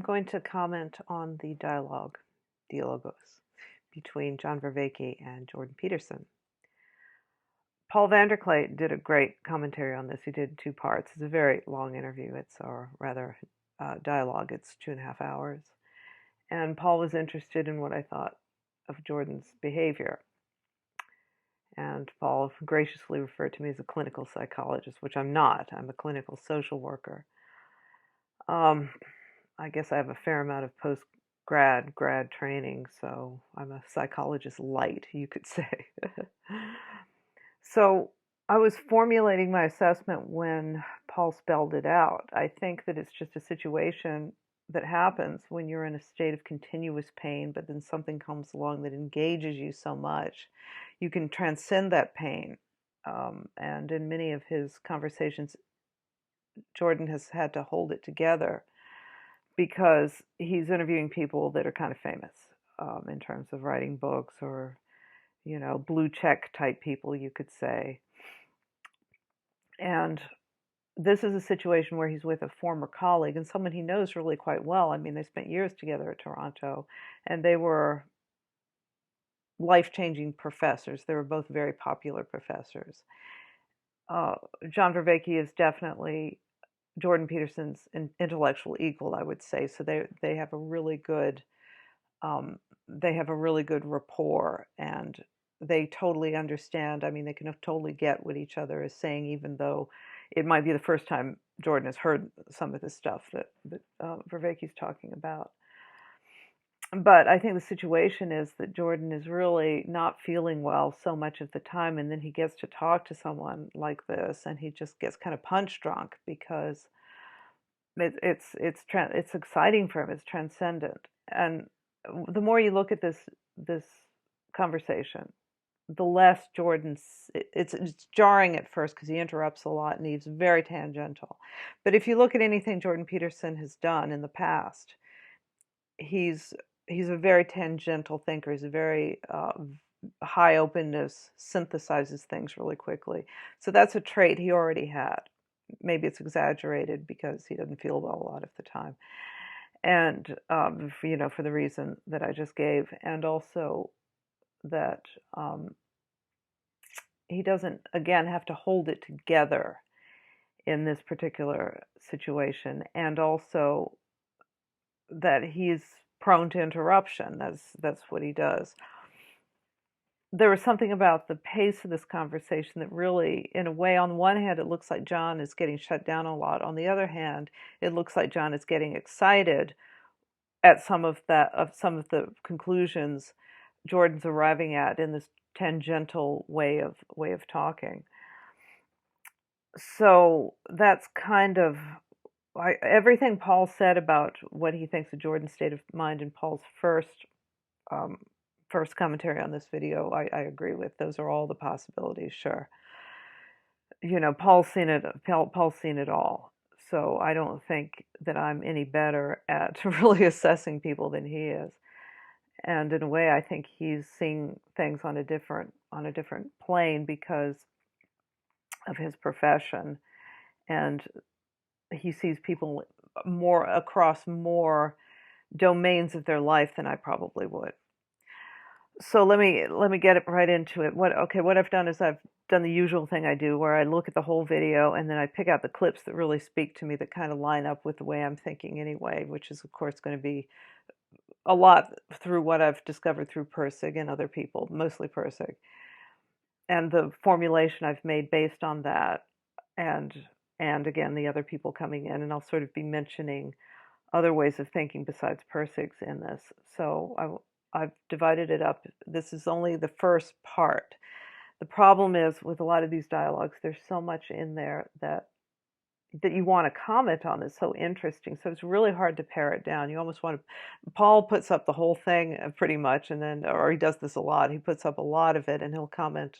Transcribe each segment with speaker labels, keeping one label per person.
Speaker 1: I'm going to comment on the Dialogos, between John Vervaeke and Jordan Peterson. Paul Vanderklait did a great commentary on this. He did 2 parts. It's a very long interview. Or rather, dialogue. It's 2.5 hours. And Paul was interested in what I thought of Jordan's behavior. And Paul graciously referred to me as a clinical psychologist, which I'm not. I'm a clinical social worker. I guess I have a fair amount of grad training, so I'm a psychologist light, you could say. So I was formulating my assessment when Paul spelled it out. I think that it's just a situation that happens when you're in a state of continuous pain, but then something comes along that engages you so much, you can transcend that pain. And in many of his conversations, Jordan has had to hold it together because he's interviewing people that are kind of famous in terms of writing books or, blue check type people, you could say. And this is a situation where he's with a former colleague and someone he knows really quite well. I mean, they spent years together at Toronto, and they were life-changing professors. They were both very popular professors. John Vervaeke is definitely Jordan Peterson's intellectual equal, I would say. So they have a really good rapport, and they totally understand. I mean, they can totally get what each other is saying, even though it might be the first time Jordan has heard some of the stuff that Vervaeke's talking about. But I think the situation is that Jordan is really not feeling well so much of the time, and then he gets to talk to someone like this, and he just gets kind of punch drunk because it's exciting for him. It's transcendent, and the more you look at this conversation, the less it's jarring at first because he interrupts a lot and he's very tangential. But if you look at anything Jordan Peterson has done in the past, he's a very tangential thinker. He's a very high openness, synthesizes things really quickly. So that's a trait he already had. Maybe it's exaggerated because he doesn't feel well a lot of the time. And, for the reason that I just gave. And also that he doesn't, again, have to hold it together in this particular situation. And also that he's prone to interruption. That's what he does. There was something about the pace of this conversation that really, in a way, on one hand, it looks like John is getting shut down a lot. On the other hand, it looks like John is getting excited at some of the conclusions Jordan's arriving at in this tangential way of talking. So that's kind of everything Paul said about what he thinks of Jordan's state of mind in Paul's first commentary on this video, I agree with. Those are all the possibilities, sure. Paul's seen it all. So I don't think that I'm any better at really assessing people than he is. And in a way, I think he's seeing things on a different plane because of his profession, and he sees people more across more domains of their life than I probably would. So let me get right into it. What I've done is I've done the usual thing I do, where I look at the whole video and then I pick out the clips that really speak to me, that kind of line up with the way I'm thinking anyway, which is of course going to be a lot through what I've discovered through Pirsig and other people, mostly Pirsig, and the formulation I've made based on that, and again the other people coming in, and I'll sort of be mentioning other ways of thinking besides Pirsig's in this. So I've divided it up. This is only the first part. The problem is with a lot of these dialogues, there's so much in there that you want to comment on. It's so interesting. So it's really hard to pare it down. You almost want to, Paul puts up the whole thing pretty much, and then, or he does this a lot. He puts up a lot of it and he'll comment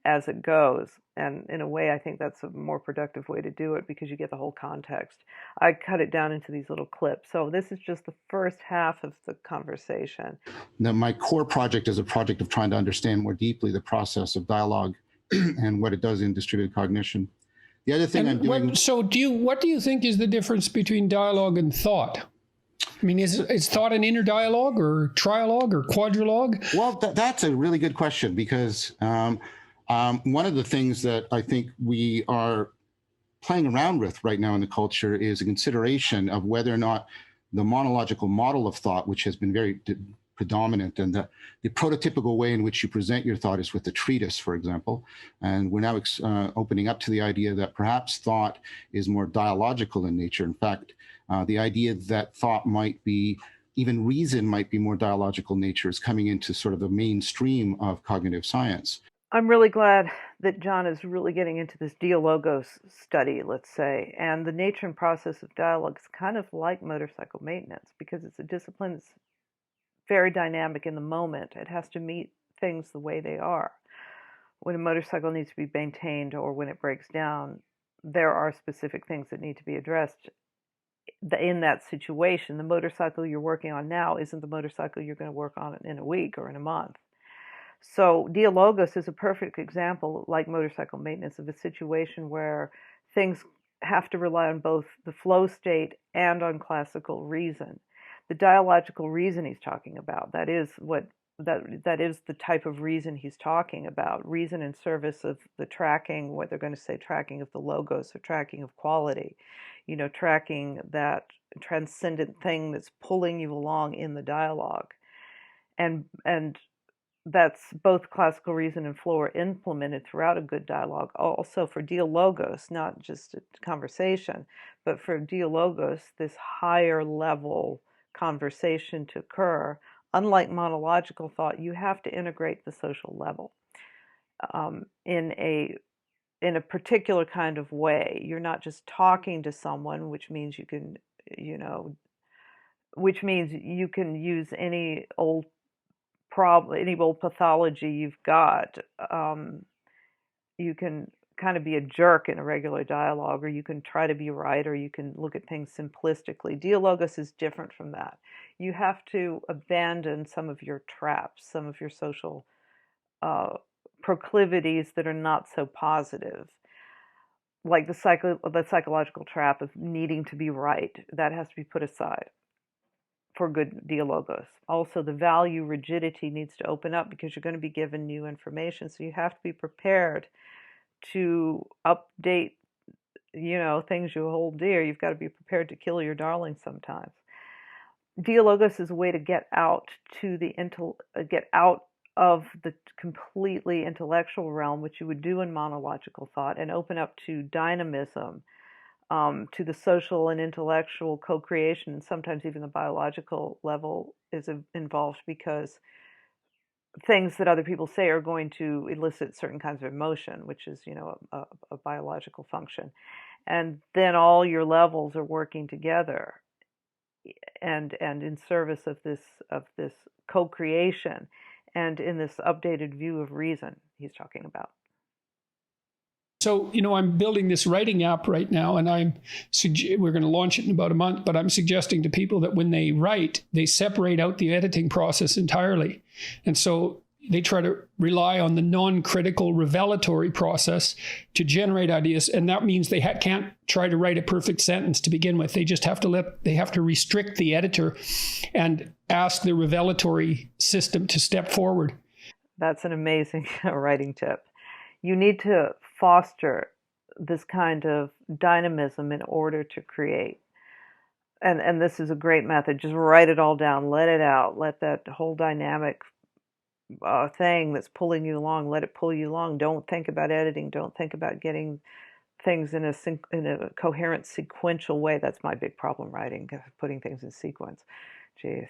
Speaker 1: as it goes. And in a way, I think that's a more productive way to do it because you get the whole context. I cut it down into these little clips. So this is just the first half of the conversation.
Speaker 2: Now, my core project is a project of trying to understand more deeply the process of dialogue and what it does in distributed cognition. The other thing I'm doing...
Speaker 3: what do you think is the difference between dialogue and thought? I mean, is thought an inner dialogue or trialogue or quadrilogue?
Speaker 2: Well, that's a really good question, because one of the things that I think we are playing around with right now in the culture is a consideration of whether or not the monological model of thought, which has been very predominant, and the prototypical way in which you present your thought is with the treatise, for example. And we're now opening up to the idea that perhaps thought is more dialogical in nature. In fact, the idea that thought might be, even reason might be more dialogical nature, is coming into sort of the mainstream of cognitive science.
Speaker 1: I'm really glad that John is really getting into this Dialogos study, let's say, and the nature and process of dialogue is kind of like motorcycle maintenance, because it's a discipline that's very dynamic in the moment. It has to meet things the way they are. When a motorcycle needs to be maintained or when it breaks down, there are specific things that need to be addressed in that situation. The motorcycle you're working on now isn't the motorcycle you're going to work on in a week or in a month. So Dialogos is a perfect example, like motorcycle maintenance, of a situation where things have to rely on both the flow state and on classical reason. The dialogical reason he's talking about, that is the type of reason he's talking about. Reason in service of the tracking, what they're going to say, tracking of the logos or tracking of quality, tracking that transcendent thing that's pulling you along in the dialogue. And that's both classical reason and flow are implemented throughout a good dialogue. Also for Dialogos, not just a conversation, but for Dialogos, this higher level conversation to occur, unlike monological thought, you have to integrate the social level in a particular kind of way. You're not just talking to someone, which means you can, use any old problem, any old pathology you've got. You can kind of be a jerk in a regular dialogue, or you can try to be right, or you can look at things simplistically. Dialogos is different from that. You have to abandon some of your traps, some of your social proclivities that are not so positive, like the psychological trap of needing to be right. That has to be put aside for good Dialogos. Also, the value rigidity needs to open up, because you're going to be given new information. So you have to be prepared to update, things you hold dear. You've got to be prepared to kill your darling sometimes. Dialogos is a way to get out of the completely intellectual realm, which you would do in monological thought, and open up to dynamism, to the social and intellectual co-creation, and sometimes even the biological level is involved, because things that other people say are going to elicit certain kinds of emotion, which is, a biological function. And then all your levels are working together and in service of this co-creation and in this updated view of reason he's talking about.
Speaker 3: So, I'm building this writing app right now, and we're going to launch it in about a month, but I'm suggesting to people that when they write, they separate out the editing process entirely. And so they try to rely on the non-critical revelatory process to generate ideas. And that means they can't try to write a perfect sentence to begin with. They just have to restrict the editor and ask the revelatory system to step forward.
Speaker 1: That's an amazing writing tip. You need to foster this kind of dynamism in order to create. And this is a great method. Just write it all down, let it out, let that whole dynamic thing that's pulling you along, let it pull you along. Don't think about editing. Don't think about getting things in a coherent, sequential way. That's my big problem writing, putting things in sequence. Jeez.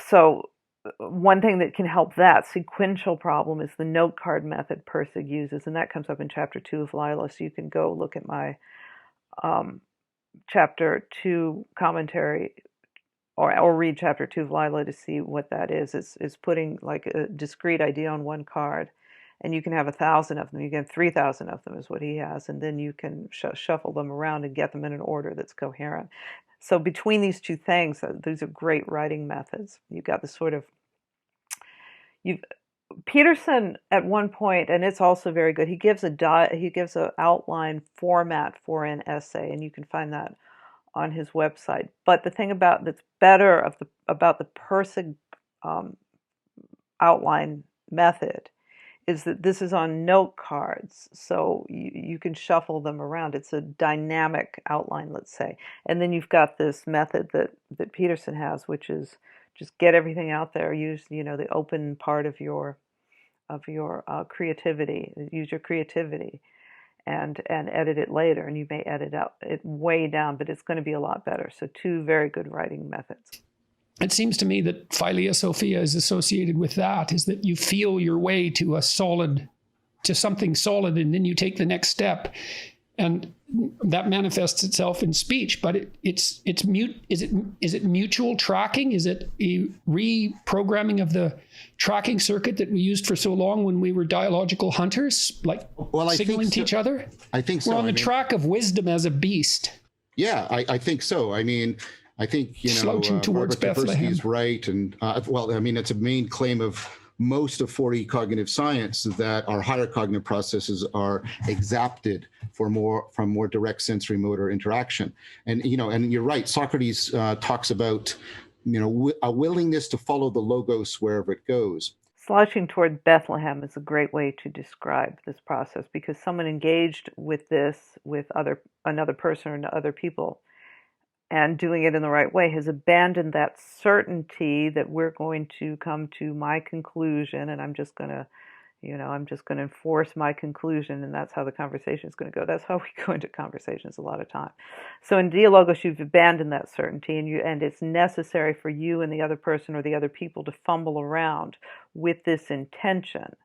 Speaker 1: So one thing that can help that sequential problem is the note card method Pirsig uses, and that comes up in chapter 2 of Lila, so you can go look at my chapter 2 commentary, or read chapter 2 of Lila to see what that is. It's putting like a discrete idea on one card, and you can have 1,000 of them. You can have 3,000 of them is what he has, and then you can shuffle them around and get them in an order that's coherent. So between these two things, these are great writing methods. You've got this sort of, Peterson at one point, and it's also very good. He gives an outline format for an essay, and you can find that on his website. But the thing that's better about the person outline method is that this is on note cards, so you can shuffle them around. It's a dynamic outline, let's say. And then you've got this method that Peterson has, which is just get everything out there, use the open part of your creativity, use your creativity, and edit it later. And you may edit out it way down, but it's going to be a lot better. So two very good writing methods.
Speaker 3: It seems to me that Philia Sophia is associated with that, is that you feel your way to something solid, and then you take the next step. And that manifests itself in speech, but it's mute. Is it mutual tracking? Is it a reprogramming of the tracking circuit that we used for so long when we were dialogical hunters, like signaling to each other?
Speaker 2: I think so.
Speaker 3: We're on the track of wisdom as a beast.
Speaker 2: Yeah, I think so. I mean, I think,
Speaker 3: slouching towards Bethlehem
Speaker 2: is right. And it's a main claim of most of 4E cognitive science that our higher cognitive processes are exapted from more direct sensory motor interaction. And, and you're right. Socrates talks about, a willingness to follow the logos wherever it goes.
Speaker 1: Slouching toward Bethlehem is a great way to describe this process, because someone engaged with this with another person or other people, and doing it in the right way, has abandoned that certainty that we're going to come to my conclusion, and I'm just going to enforce my conclusion, and that's how the conversation is going to go. That's how we go into conversations a lot of time. So in Dialogos, you've abandoned that certainty, and it's necessary for you and the other person or the other people to fumble around with this intention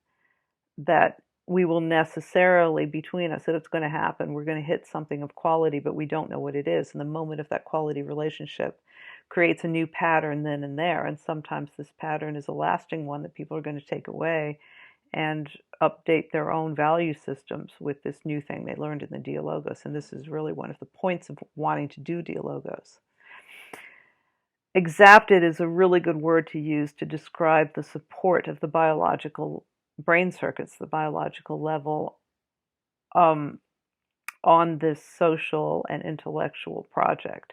Speaker 1: that we will necessarily, between us, that it's going to happen. We're going to hit something of quality, but we don't know what it is. And the moment of that quality relationship creates a new pattern then and there. And sometimes this pattern is a lasting one that people are going to take away and update their own value systems with this new thing they learned in the Dialogos. And this is really one of the points of wanting to do Dialogos. Exapted is a really good word to use to describe the support of the biological brain circuits, the biological level, on this social and intellectual project,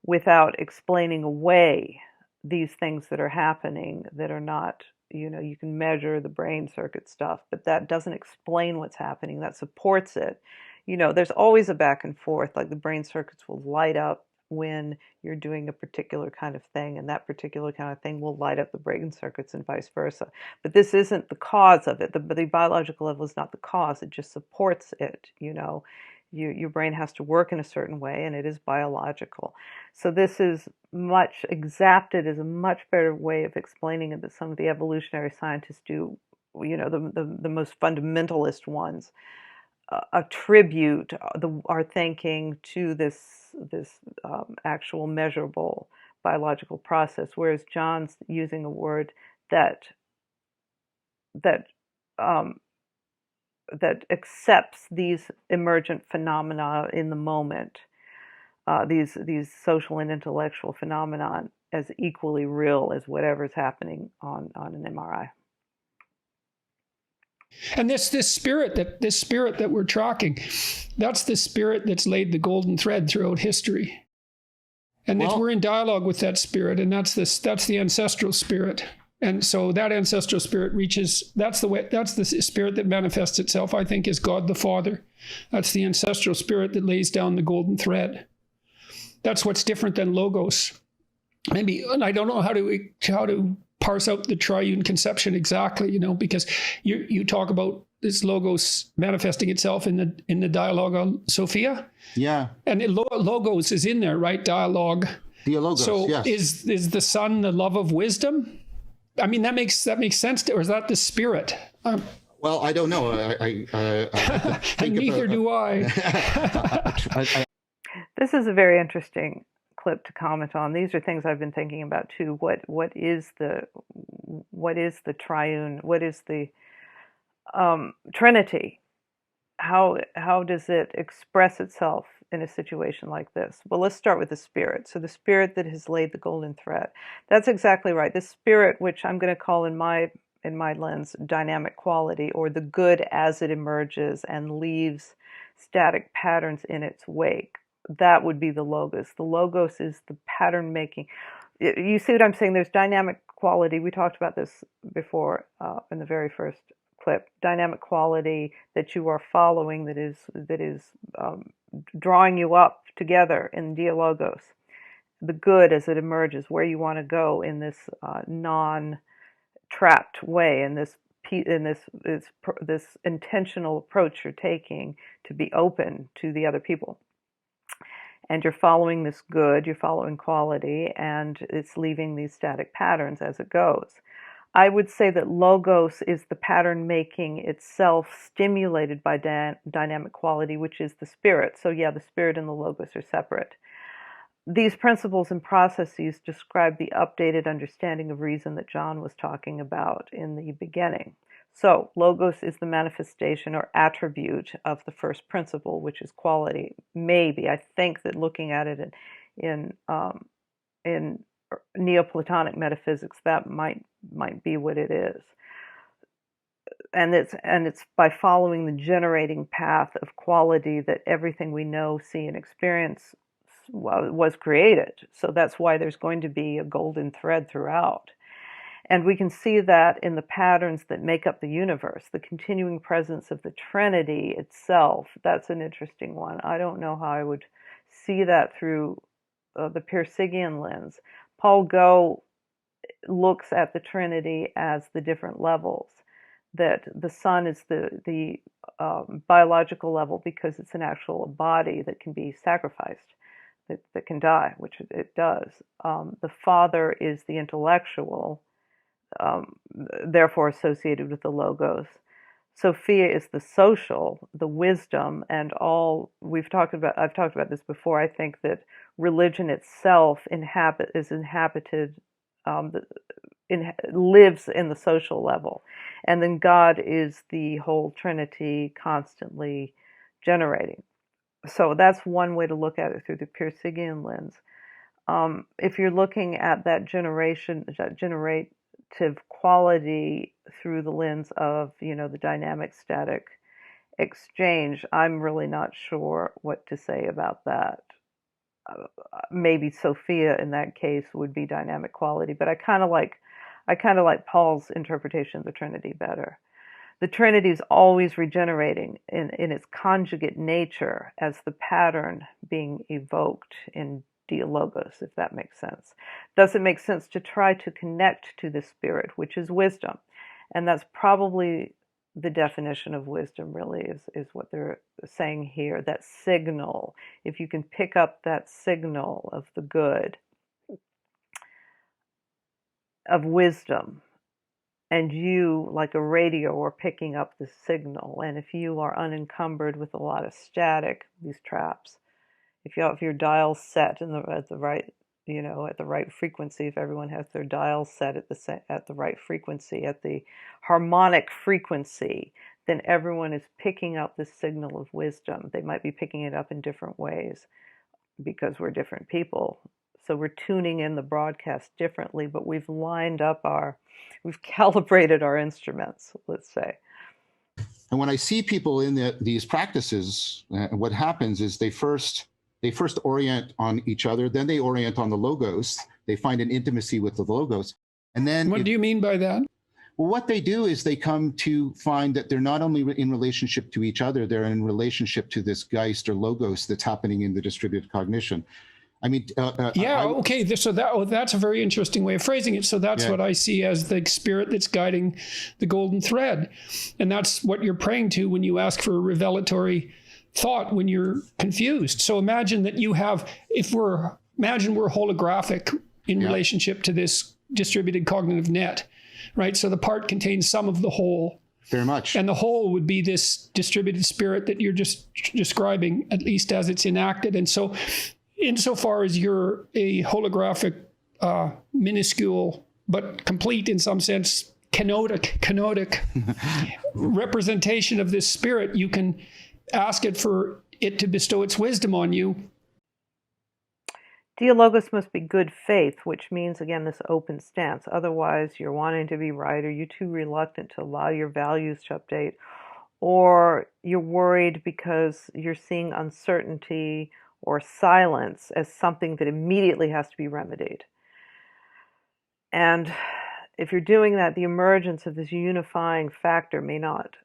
Speaker 1: without explaining away these things that are happening that are not, you can measure the brain circuit stuff, but that doesn't explain what's happening. That supports it. There's always a back and forth, like the brain circuits will light up when you're doing a particular kind of thing, and that particular kind of thing will light up the brain circuits and vice versa. But this isn't the cause of it. The biological level is not the cause. It just supports it. Your brain has to work in a certain way, and it is biological. So this is exapted is a much better way of explaining it than some of the evolutionary scientists do. The most fundamentalist ones attribute our thinking to this actual measurable biological process, whereas John's using a word that accepts these emergent phenomena in the moment, these social and intellectual phenomenon, as equally real as whatever's happening on an MRI.
Speaker 3: And this spirit that we're tracking, that's the spirit that's laid the golden thread throughout history. And if we're in dialogue with that spirit, and that's the ancestral spirit. And so that ancestral spirit that's the spirit that manifests itself, I think, is God the Father. That's the ancestral spirit that lays down the golden thread. That's what's different than logos. Maybe, and I don't know how to parse out the triune conception exactly, because you talk about this logos manifesting itself in the Dialogo Sophia.
Speaker 2: Yeah.
Speaker 3: And logos is in there, right? Dialogue.
Speaker 2: Dialogos,
Speaker 3: so
Speaker 2: yes.
Speaker 3: Is the Son the love of wisdom? I mean, that makes sense. Or is that the spirit?
Speaker 2: Well, I don't know.
Speaker 3: And neither do I.
Speaker 1: This is a very interesting clip to comment on. These are things I've been thinking about too. What is the triune? What is the Trinity? How does it express itself in a situation like this? Well, let's start with the spirit. So the spirit that has laid the golden thread. That's exactly right. The spirit, which I'm going to call in my lens dynamic quality, or the good as it emerges and leaves static patterns in its wake. that would be the logos. The logos is the pattern making. You see what I'm saying? There's dynamic quality. We talked about this before in the very first clip. Dynamic quality that you are following, that is drawing you up together in Dialogos. The good as it emerges, where you want to go in this non-trapped way, in this intentional approach you're taking to be open to the other people. And you're following this good, you're following quality, and it's leaving these static patterns as it goes. I would say that logos is the pattern making itself stimulated by dynamic quality, which is the spirit. So yeah, the spirit and the logos are separate. These principles and processes describe the updated understanding of reason that John was talking about in the beginning. So, logos is the manifestation or attribute of the first principle, which is quality. Maybe I think that looking at it in Neoplatonic metaphysics, that might be what it is. And it's by following the generating path of quality that everything we know, see, and experience was created. So that's why there's going to be a golden thread throughout. And we can see that in the patterns that make up the universe, the continuing presence of the Trinity itself. That's an interesting one. I don't know how I would see that through the Peterson lens. Paul Go looks at the Trinity as the different levels, that the Son is the biological level because it's an actual body that can be sacrificed, that can die, which it does. The Father is the intellectual, therefore associated with the logos. Sophia is the social, the wisdom, and all I've talked about this before. I think that religion itself is inhabited, lives in the social level. And then God is the whole Trinity constantly generating. So that's one way to look at it through the Peterson lens. If you're looking at that generative quality through the lens of, the dynamic static exchange, I'm really not sure what to say about that. Maybe Sophia in that case would be dynamic quality, but I kind of like Paul's interpretation of the Trinity better. The Trinity is always regenerating in its conjugate nature as the pattern being evoked in Dialogos, if that makes sense. Does it make sense to try to connect to the Spirit, which is wisdom? And that's probably the definition of wisdom, really, is what they're saying here, that signal. If you can pick up that signal of the good, of wisdom, and you, like a radio, are picking up the signal. And if you are unencumbered with a lot of static, these traps, if you have your dial set at the right frequency, if everyone has their dial set at the right frequency, at the harmonic frequency, then everyone is picking up the signal of wisdom. They might be picking it up in different ways because we're different people. So we're tuning in the broadcast differently, but we've calibrated our instruments, let's say.
Speaker 2: And when I see people in these practices, what happens is they first orient on each other, then they orient on the logos. They find an intimacy with the logos. And then
Speaker 3: what do you mean by that?
Speaker 2: Well, what they do is they come to find that they're not only in relationship to each other, they're in relationship to this Geist or logos that's happening in the distributed cognition. I mean,
Speaker 3: okay. So that's a very interesting way of phrasing it. So that's what I see as the spirit that's guiding the golden thread. And that's what you're praying to when you ask for a revelatory thought when you're confused. So imagine that imagine we're holographic in relationship to this distributed cognitive net, right? So the part contains some of the whole.
Speaker 2: Very much.
Speaker 3: And the whole would be this distributed spirit that you're just describing, at least as it's enacted. And so insofar as you're a holographic, minuscule, but complete in some sense, kenotic representation of this spirit, you can ask it for it to bestow its wisdom on you.
Speaker 1: Dialogos must be good faith, which means, again, this open stance. Otherwise, you're wanting to be right, or you're too reluctant to allow your values to update, or you're worried because you're seeing uncertainty, or silence as something that immediately has to be remedied. And if you're doing that, the emergence of this unifying factor may not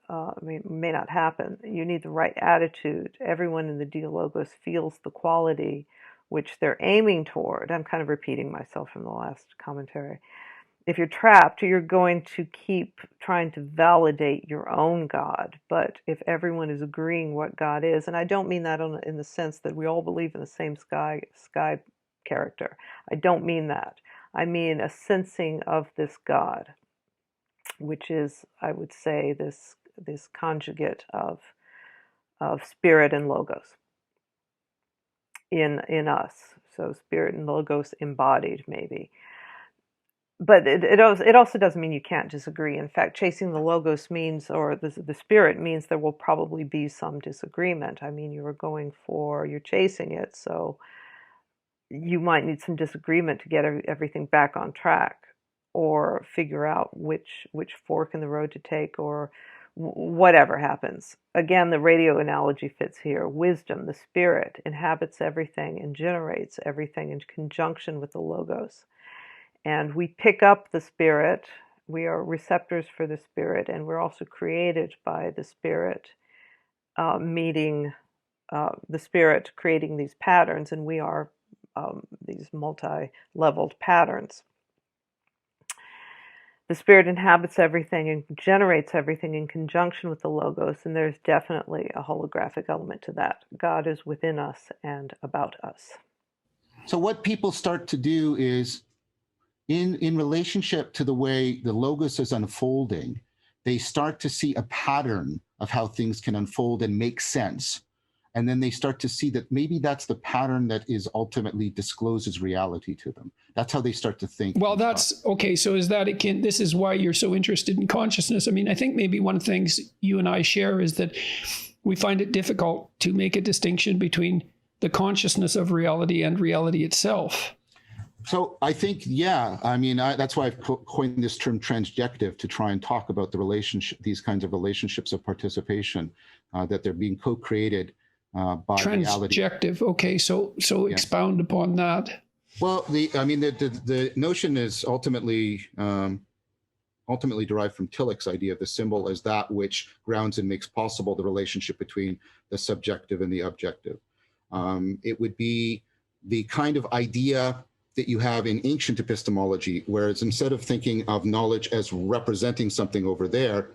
Speaker 1: happen. You need the right attitude. Everyone in the Dialogos feels the quality which they're aiming toward. I'm kind of repeating myself from the last commentary. If you're trapped, you're going to keep trying to validate your own God. But if everyone is agreeing what God is, and I don't mean that in the sense that we all believe in the same sky character. I don't mean that. I mean a sensing of this God, which is, I would say, this conjugate of spirit and logos in us. So spirit and logos embodied, maybe. But it also doesn't mean you can't disagree. In fact, chasing the logos means, or the spirit means, there will probably be some disagreement. I mean, you're chasing it, so you might need some disagreement to get everything back on track, or figure out which fork in the road to take, or whatever happens. Again, the radio analogy fits here. Wisdom, the spirit, inhabits everything and generates everything in conjunction with the logos. And we pick up the spirit. We are receptors for the spirit, and we're also created by the spirit, meeting the spirit, creating these patterns, and we are these multi-leveled patterns. The spirit inhabits everything and generates everything in conjunction with the logos, and there's definitely a holographic element to that. God is within us and about us.
Speaker 2: So what people start to do is, in relationship to the way the logos is unfolding, they start to see a pattern of how things can unfold and make sense. And then they start to see that maybe that's the pattern that is ultimately discloses reality to them. That's how they start to think.
Speaker 3: Well, that's okay. So this is why you're so interested in consciousness. I mean, I think maybe one of the things you and I share is that we find it difficult to make a distinction between the consciousness of reality and reality itself.
Speaker 2: So I think, yeah, I mean, that's why I've coined this term transjective, to try and talk about the relationship, these kinds of relationships of participation, that they're being co-created by reality.
Speaker 3: Transjective. Okay, so expound upon that.
Speaker 2: Well, the notion is ultimately derived from Tillich's idea of the symbol as that which grounds and makes possible the relationship between the subjective and the objective. It would be the kind of idea that you have in ancient epistemology, whereas instead of thinking of knowledge as representing something over there,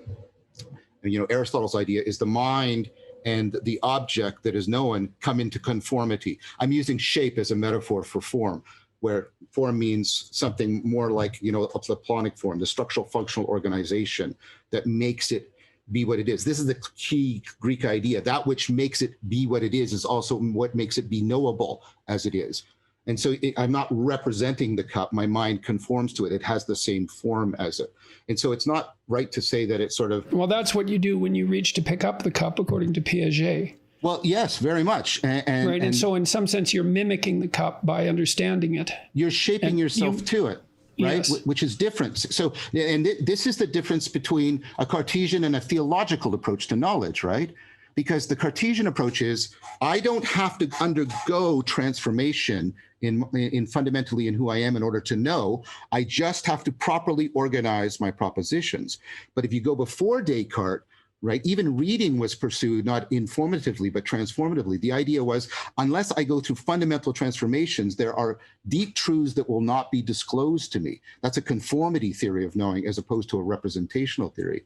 Speaker 2: Aristotle's idea is the mind and the object that is known come into conformity. I'm using shape as a metaphor for form, where form means something more like, the Platonic form, the structural functional organization that makes it be what it is. This is the key Greek idea. That which makes it be what it is also what makes it be knowable as it is. And so I'm not representing the cup. My mind conforms to it. It has the same form as it. And so it's not right to say that it's sort of...
Speaker 3: Well, that's what you do when you reach to pick up the cup, according to Piaget.
Speaker 2: Well, yes, very much.
Speaker 3: And so in some sense, you're mimicking the cup by understanding it.
Speaker 2: You're shaping yourself to it, right?
Speaker 3: Yes.
Speaker 2: Which is different. So, and this is the difference between a Cartesian and a theological approach to knowledge, right? Because the Cartesian approach is, I don't have to undergo transformation in fundamentally in who I am in order to know. I just have to properly organize my propositions. But if you go before Descartes, right, even reading was pursued not informatively, but transformatively. The idea was, unless I go through fundamental transformations, there are deep truths that will not be disclosed to me. That's a conformity theory of knowing, as opposed to a representational theory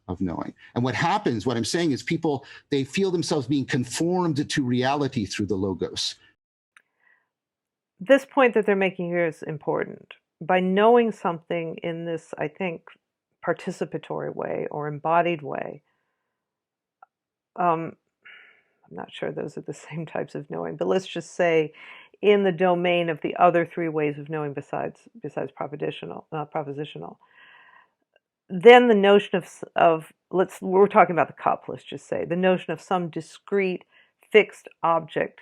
Speaker 2: of knowing. And what happens, what I'm saying is, people, they feel themselves being conformed to reality through the logos.
Speaker 1: This point that they're making here is important. By knowing something in this, I think, participatory way or embodied way, I'm not sure those are the same types of knowing, but let's just say in the domain of the other three ways of knowing besides propositional, then the notion of we're talking about the cup, let's just say, the notion of some discrete fixed object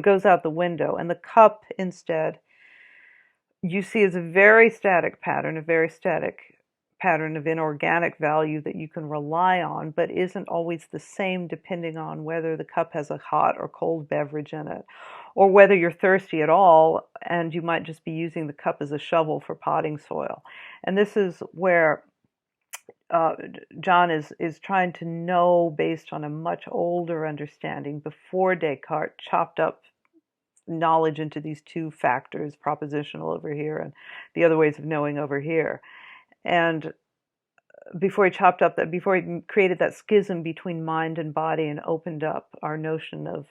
Speaker 1: goes out the window, and the cup instead you see as a very static pattern of inorganic value that you can rely on, but isn't always the same depending on whether the cup has a hot or cold beverage in it, or whether you're thirsty at all and you might just be using the cup as a shovel for potting soil. And this is where John is trying to know based on a much older understanding before Descartes chopped up knowledge into these two factors, propositional over here and the other ways of knowing over here. And before he created that schism between mind and body and opened up our notion of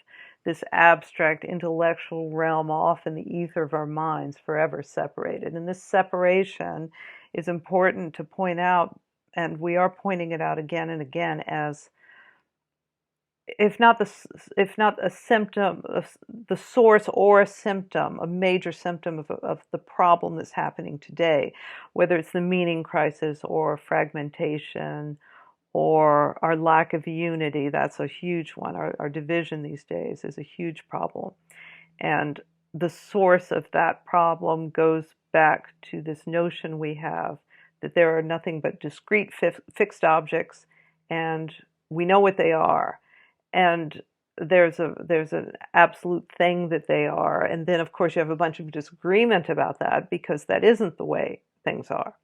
Speaker 1: this abstract intellectual realm off in the ether of our minds, forever separated. And this separation is important to point out, and we are pointing it out again and again as, if not a symptom of the source, or a symptom, a major symptom of the problem that's happening today, whether it's the meaning crisis or fragmentation or our lack of unity. That's a huge one. Our division these days is a huge problem. And the source of that problem goes back to this notion we have that there are nothing but discrete fixed objects, and we know what they are. And there's an absolute thing that they are. And then, of course, you have a bunch of disagreement about that because that isn't the way things are.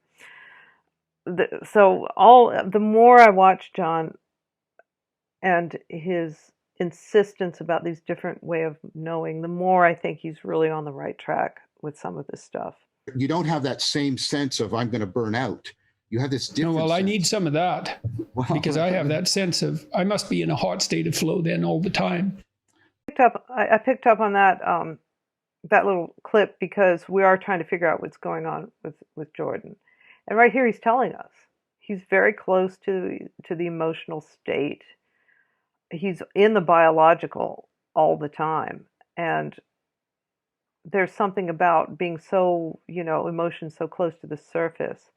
Speaker 1: So the more I watch John and his insistence about these different way of knowing, the more I think he's really on the right track with some of this stuff.
Speaker 2: You don't have that same sense of I'm going to burn out. You have this different
Speaker 3: well, I
Speaker 2: sense.
Speaker 3: need some of that because I have that sense of I must be in a hot state of flow then all the time.
Speaker 1: I picked up on that that little clip because we are trying to figure out what's going on with Jordan. And right here he's telling us he's very close to the emotional state. He's in the biological all the time. And there's something about being so, emotion so close to the surface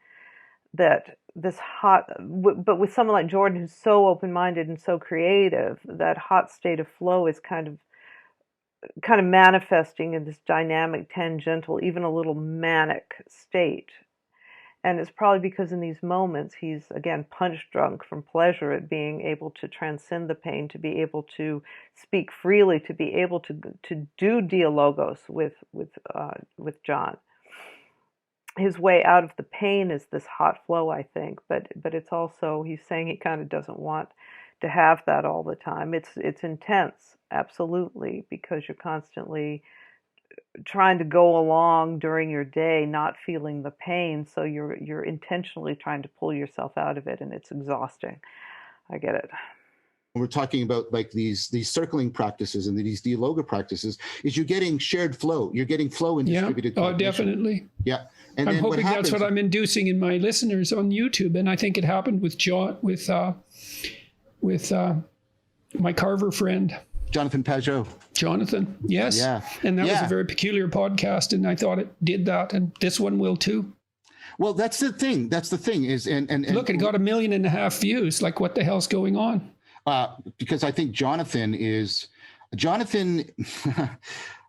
Speaker 1: that this hot, but with someone like Jordan who's so open-minded and so creative, that hot state of flow is kind of manifesting in this dynamic, tangential, even a little manic state. And it's probably because in these moments he's, again, punch drunk from pleasure at being able to transcend the pain, to be able to speak freely, to be able to do dialogos with John. His way out of the pain is this hot flow, I think, but it's also, he's saying he kind of doesn't want to have that all the time. It's intense, absolutely, because you're constantly trying to go along during your day not feeling the pain, so you're intentionally trying to pull yourself out of it, and it's exhausting. I get it.
Speaker 2: We're talking about like these circling practices and these dialoga practices, is you're getting shared flow. You're getting flow in distributed cognition.
Speaker 3: Oh, definitely.
Speaker 2: Yeah. And
Speaker 3: I'm
Speaker 2: then
Speaker 3: hoping that's what I'm inducing in my listeners on YouTube. And I think it happened with John, with my Carver friend.
Speaker 2: Jonathan Pajot.
Speaker 3: Jonathan, yes.
Speaker 2: Yeah.
Speaker 3: And that was a very peculiar podcast, and I thought it did that, and this one will too.
Speaker 2: Well, that's the thing. Is and
Speaker 3: look, it got 1.5 million views. Like, what the hell's going on?
Speaker 2: Because I think Jonathan.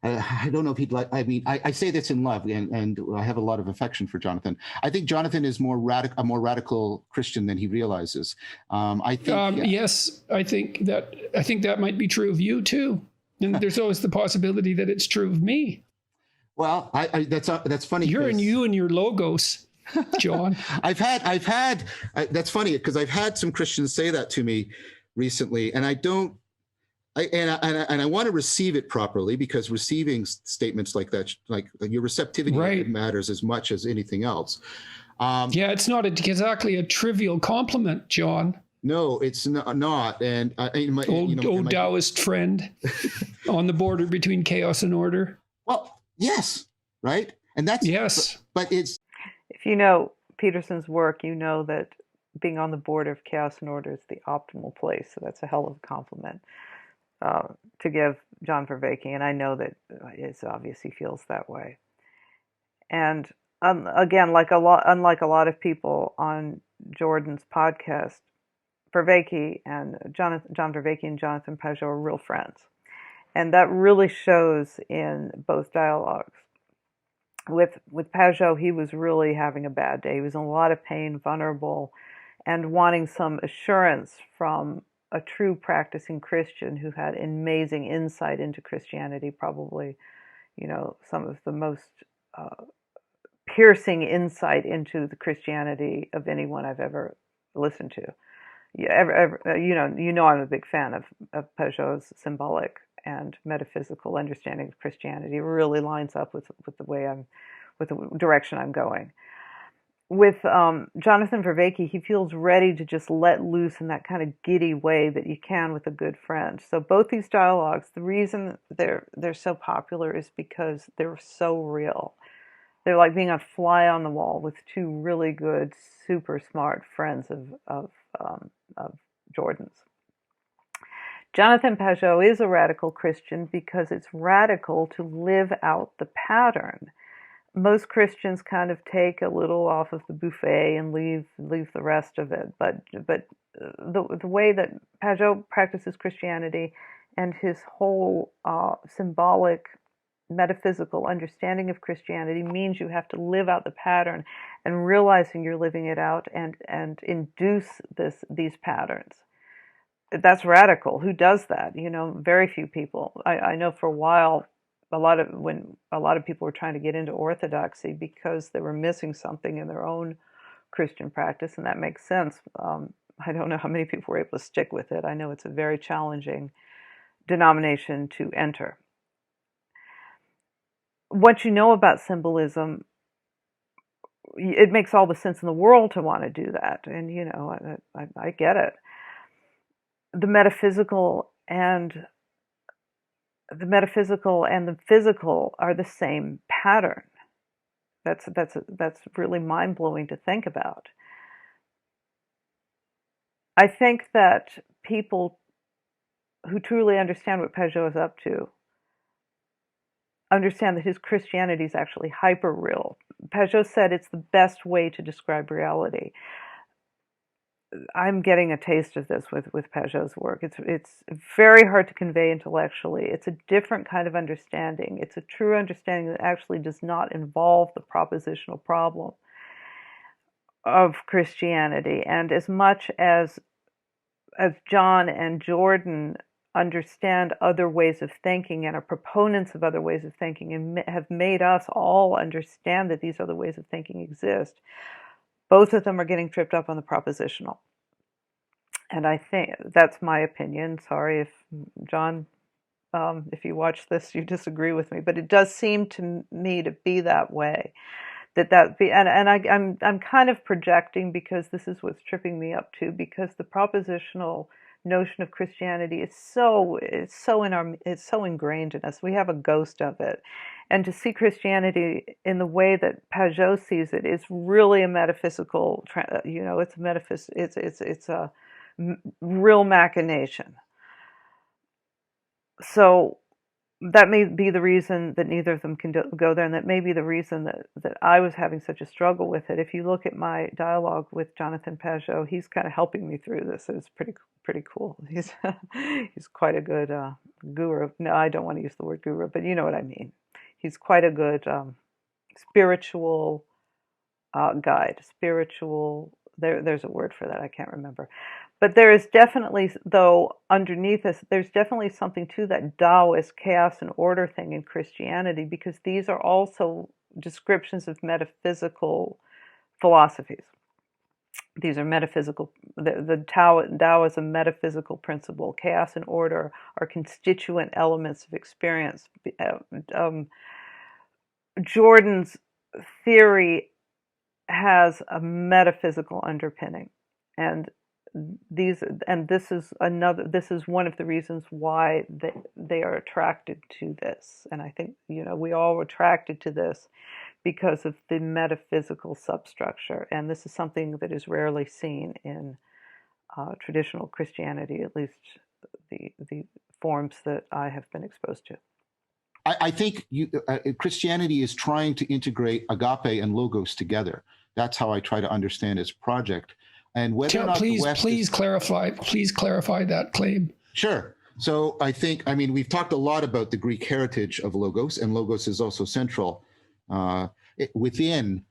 Speaker 2: I don't know if he'd like. I mean, I say this in love, and I have a lot of affection for Jonathan. I think Jonathan is a more radical Christian than he realizes. I think.
Speaker 3: Yes, I think that might be true of you too. And there's always the possibility that it's true of me.
Speaker 2: Well, that's funny.
Speaker 3: You and your logos, John.
Speaker 2: I've had. That's funny because I've had some Christians say that to me recently, and I don't. I want to receive it properly, because receiving statements like that, like your receptivity, matters as much as anything else.
Speaker 3: It's not exactly a trivial compliment, John.
Speaker 2: No, it's not. And
Speaker 3: old Taoist friend on the border between chaos and order.
Speaker 2: Well, yes, right, and that's
Speaker 3: yes.
Speaker 2: But it's,
Speaker 1: if you know Peterson's work, you know that being on the border of chaos and order is the optimal place. So that's a hell of a compliment to give John Vervaeke, and I know that it's obvious he feels that way. And again, unlike a lot of people on Jordan's podcast, Vervaeke and John Vervaeke and Jonathan Pajot are real friends, and that really shows in both dialogues. With Pajot, he was really having a bad day. He was in a lot of pain, vulnerable, and wanting some assurance from a true practicing Christian who had amazing insight into Christianity, probably, some of the most uh, piercing insight into the Christianity of anyone I've ever listened to. Yeah, I'm a big fan of Pajot's symbolic and metaphysical understanding of Christianity. It really lines up with the way with the direction I'm going. With Jonathan Vervaeke, he feels ready to just let loose in that kind of giddy way that you can with a good friend. So both these dialogues, the reason they're so popular is because they're so real. They're like being a fly on the wall with two really good, super smart friends of Jordan's. Jonathan Pajot is a radical Christian because it's radical to live out the pattern. Most Christians kind of take a little off of the buffet and leave the rest of it. But the way that Pajot practices Christianity and his whole symbolic metaphysical understanding of Christianity means you have to live out the pattern, and realizing you're living it out and induce these patterns. That's radical. Who does that? Very few people. I know for a while, when a lot of people were trying to get into orthodoxy because they were missing something in their own Christian practice, and that makes sense. I don't know how many people were able to stick with it. I know it's a very challenging denomination to enter. What you know about symbolism, it makes all the sense in the world to want to do that, and I get it. The metaphysical and the physical are the same pattern. That's really mind-blowing to think about. I think that people who truly understand what Pajot is up to understand that his Christianity is actually hyper-real. Pajot said it's the best way to describe reality. I'm getting a taste of this with Pajot's work. It's very hard to convey intellectually. It's a different kind of understanding. It's a true understanding that actually does not involve the propositional problem of Christianity. And as much as John and Jordan understand other ways of thinking and are proponents of other ways of thinking and have made us all understand that these other ways of thinking exist, both of them are getting tripped up on the propositional. And I think that's my opinion. Sorry if John, if you watch this, you disagree with me, but it does seem to me to be that way. I'm kind of projecting because this is what's tripping me up too, because the propositional notion of Christianity is so ingrained in us. We have a ghost of it, and to see Christianity in the way that Pajot sees it is really a metaphysical. It's a real machination. So that may be the reason that neither of them can go there, and that may be the reason that I was having such a struggle with it. If you look at my dialogue with Jonathan Pajot, he's kind of helping me through this. It's pretty cool. He's quite a good guru. No, I don't want to use the word guru, but you know what I mean. He's quite a good spiritual guide. There's a word for that. I can't remember. But there is definitely, though, underneath this, there's definitely something to that Taoist chaos and order thing in Christianity, because these are also descriptions of metaphysical philosophies. These are metaphysical. The Tao is a metaphysical principle. Chaos and order are constituent elements of experience. Jordan's theory has a metaphysical underpinning, and this is one of the reasons why they are attracted to this. And I think we all are attracted to this because of the metaphysical substructure, and this is something that is rarely seen in traditional Christianity, at least the forms that I have been exposed to.
Speaker 2: I think Christianity is trying to integrate agape and logos together. That's how I try to understand its project. And whether or not
Speaker 3: please clarify that claim.
Speaker 2: Sure. So we've talked a lot about the Greek heritage of logos, and logos is also central. within,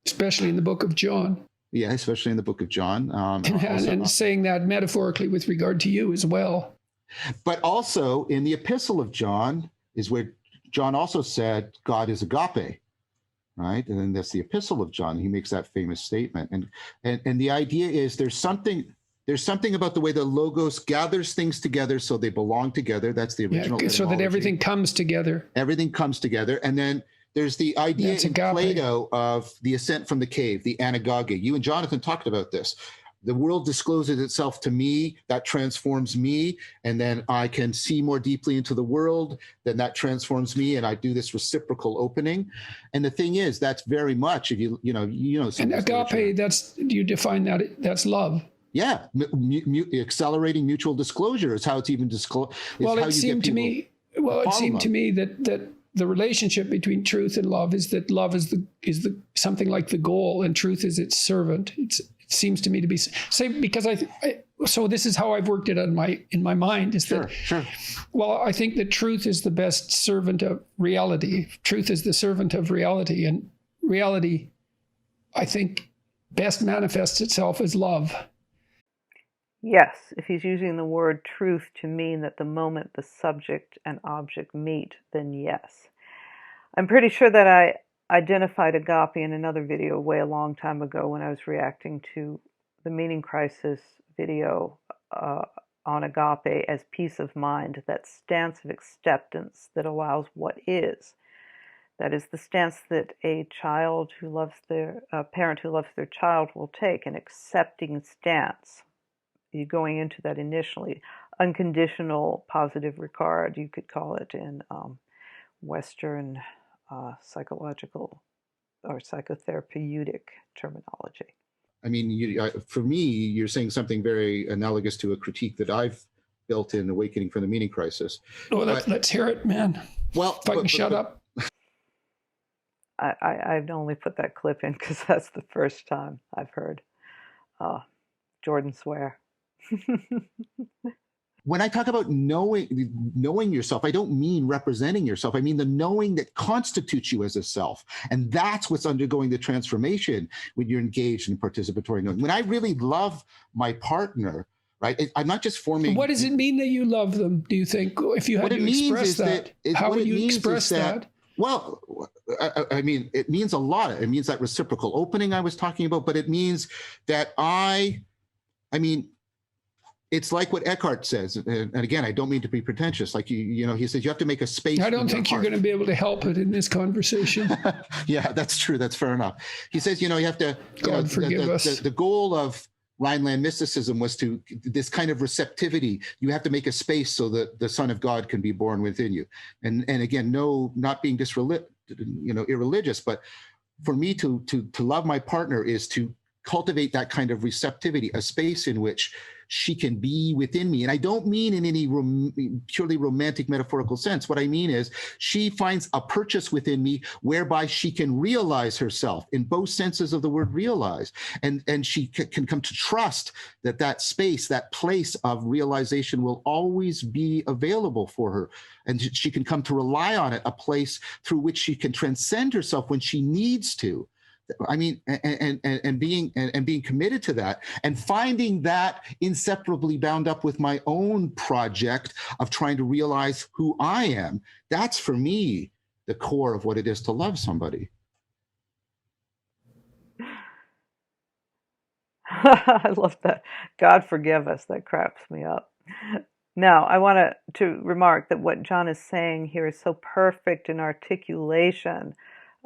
Speaker 3: especially in the book of John.
Speaker 2: Yeah, especially in the book of John.
Speaker 3: And saying that metaphorically with regard to you as well.
Speaker 2: But also in the epistle of John is where John also said God is agape, right? And then that's the epistle of John. He makes that famous statement. And the idea is there's something about the way the Logos gathers things together so they belong together. That's the original
Speaker 3: so that everything comes together.
Speaker 2: Everything comes together. And then there's the idea in Plato of the ascent from the cave, the anagoge. You and Jonathan talked about this. The world discloses itself to me, that transforms me, and then I can see more deeply into the world, then that transforms me, and I do this reciprocal opening. And the thing is, that's very much, if you know.
Speaker 3: And agape, do you define that? That's love.
Speaker 2: Yeah, accelerating mutual disclosure is how it's even disclosed.
Speaker 3: Well, it seemed to me that the relationship between truth and love is that love is the something like the goal, and truth is its servant. It seems to me to be because so this is how I've worked it in my mind is that
Speaker 2: sure.
Speaker 3: Well, I think that truth is the best servant of reality. Truth is the servant of reality, and reality, I think, best manifests itself as love.
Speaker 1: Yes, if he's using the word truth to mean that the moment the subject and object meet, then yes. I'm pretty sure that I identified agape in another video a long time ago when I was reacting to the Meaning Crisis video on agape as peace of mind, that stance of acceptance that allows what is. That is the stance that a parent who loves their child will take, an accepting stance. You're going into that initially. Unconditional positive regard, you could call it in Western psychological or psychotherapeutic terminology.
Speaker 2: I mean, for me, you're saying something very analogous to a critique that I've built in Awakening from the Meaning Crisis.
Speaker 3: Oh, let's hear it, man.
Speaker 2: Well,
Speaker 3: if I can shut up.
Speaker 1: I've only put that clip in because that's the first time I've heard Jordan swear.
Speaker 2: When I talk about knowing yourself, I don't mean representing yourself. I mean the knowing that constitutes you as a self. And that's what's undergoing the transformation when you're engaged in participatory knowing. When I really love my partner, right? I'm not just forming...
Speaker 3: What does it mean that you love them, do you think? If you had to express that, how would you express that?
Speaker 2: Well, I mean, it means a lot. It means that reciprocal opening I was talking about, but it means that I mean, it's like what Eckhart says, and again, I don't mean to be pretentious. Like he says you have to make a space.
Speaker 3: I don't think you're going to be able to help it in this conversation.
Speaker 2: Yeah, that's true. That's fair enough. He says, you have to.
Speaker 3: God forgive us.
Speaker 2: The goal of Rhineland mysticism was to this kind of receptivity. You have to make a space so that the Son of God can be born within you. And again, not being irreligious, but for me to love my partner is to cultivate that kind of receptivity, a space in which she can be within me. And I don't mean in any purely romantic metaphorical sense. What I mean is she finds a purchase within me whereby she can realize herself in both senses of the word realize. And she can come to trust that space, that place of realization will always be available for her. And she can come to rely on it, a place through which she can transcend herself when she needs to. I mean, and being committed to that and finding that inseparably bound up with my own project of trying to realize who I am. That's for me the core of what it is to love somebody.
Speaker 1: I love that. God forgive us. That cracks me up. Now, I want to remark that what John is saying here is so perfect in articulation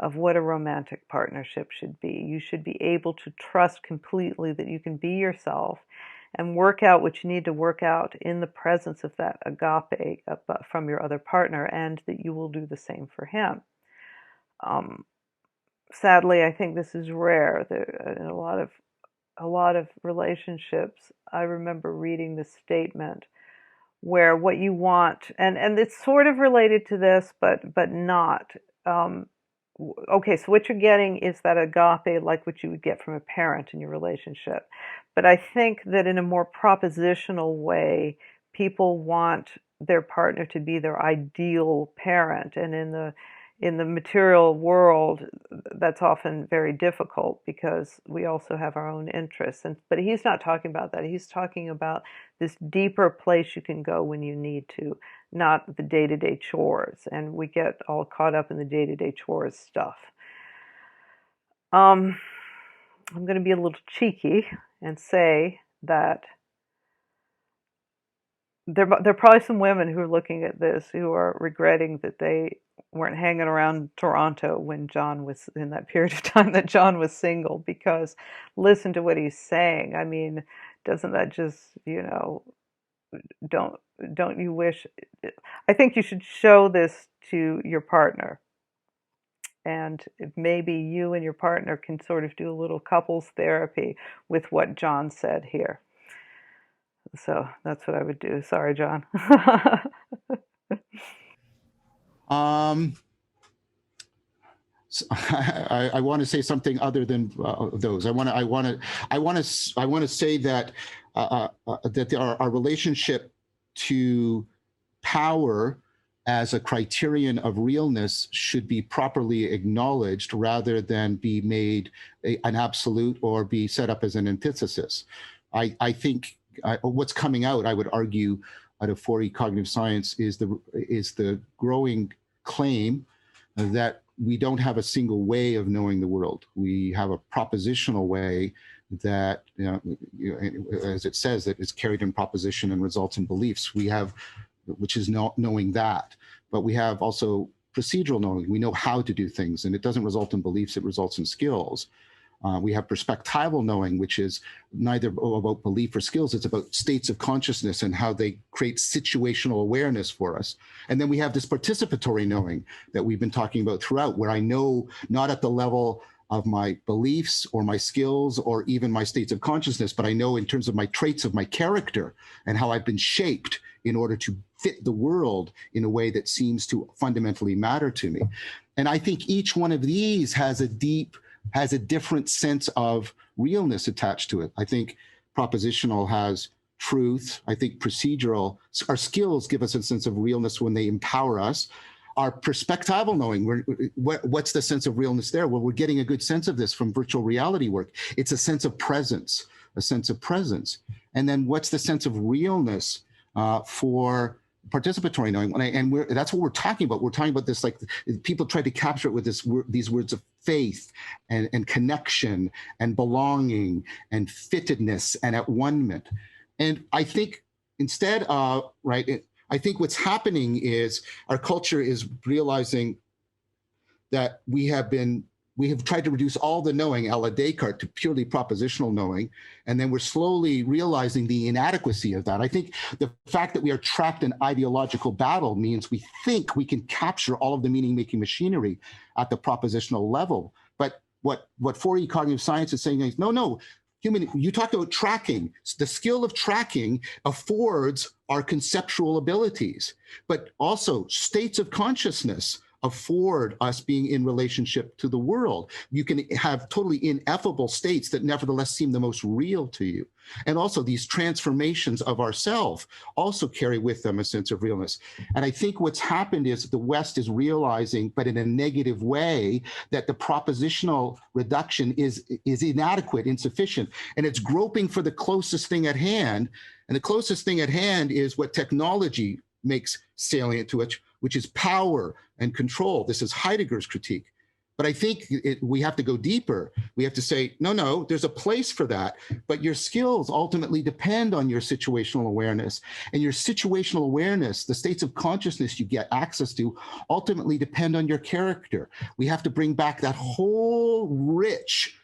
Speaker 1: of what a romantic partnership should be. You should be able to trust completely that you can be yourself and work out what you need to work out in the presence of that agape from your other partner, and that you will do the same for him. Sadly, I think this is rare. In a lot of relationships, I remember reading this statement where what you want, and it's sort of related to this, but not. Okay, so what you're getting is that agape, like what you would get from a parent in your relationship. But I think that in a more propositional way, people want their partner to be their ideal parent. And in in the material world, that's often very difficult because we also have our own interests. But he's not talking about that. He's talking about this deeper place you can go when you need to, not the day-to-day chores. And we get all caught up in the day-to-day chores stuff. I'm going to be a little cheeky and say that there are probably some women who are looking at this who are regretting that they weren't hanging around Toronto when John was in that period of time that John was single, because listen to what he's saying. I mean, doesn't that just, don't don't you wish? I think you should show this to your partner, and maybe you and your partner can sort of do a little couples therapy with what John said here. So that's what I would do. Sorry, John.
Speaker 2: So I want to say something other than those. I want to say that that our relationship to power as a criterion of realness should be properly acknowledged rather than be made an absolute or be set up as an antithesis. I think what's coming out, I would argue, out of 4E cognitive science is the growing claim that we don't have a single way of knowing the world. We have a propositional way that, as it says, that is carried in proposition and results in beliefs. We have, which is knowing that, but we have also procedural knowing. We know how to do things, and it doesn't result in beliefs, it results in skills. We have perspectival knowing, which is neither about belief or skills. It's about states of consciousness and how they create situational awareness for us. And then we have this participatory knowing that we've been talking about throughout, where I know not at the level of my beliefs or my skills or even my states of consciousness, but I know in terms of my traits of my character and how I've been shaped in order to fit the world in a way that seems to fundamentally matter to me. And I think each one of these has a different sense of realness attached to it. I think propositional has truth. I think procedural, our skills give us a sense of realness when they empower us. Our perspectival knowing, what's the sense of realness there? Well, we're getting a good sense of this from virtual reality work. It's a sense of presence, a sense of presence. And then what's the sense of realness for participatory knowing? And that's what we're talking about. We're talking about this, like people try to capture it with these words of faith and connection and belonging and fittedness and at one-ment. And I think instead, I think what's happening is our culture is realizing that we have tried to reduce all the knowing, a la Descartes, to purely propositional knowing, and then we're slowly realizing the inadequacy of that. I think the fact that we are trapped in ideological battle means we think we can capture all of the meaning-making machinery at the propositional level. But what 4E cognitive science is saying is, no, you talked about tracking. The skill of tracking affords our conceptual abilities, but also states of consciousness afford us being in relationship to the world. You can have totally ineffable states that nevertheless seem the most real to you. And also these transformations of ourself also carry with them a sense of realness. And I think what's happened is the West is realizing, but in a negative way, that the propositional reduction is inadequate, insufficient, and it's groping for the closest thing at hand. And the closest thing at hand is what technology makes salient to it, which is power and control. This is Heidegger's critique. But I think we have to go deeper. We have to say, no, there's a place for that, but your skills ultimately depend on your situational awareness. And your situational awareness, the states of consciousness you get access to, ultimately depend on your character. We have to bring back that whole rich.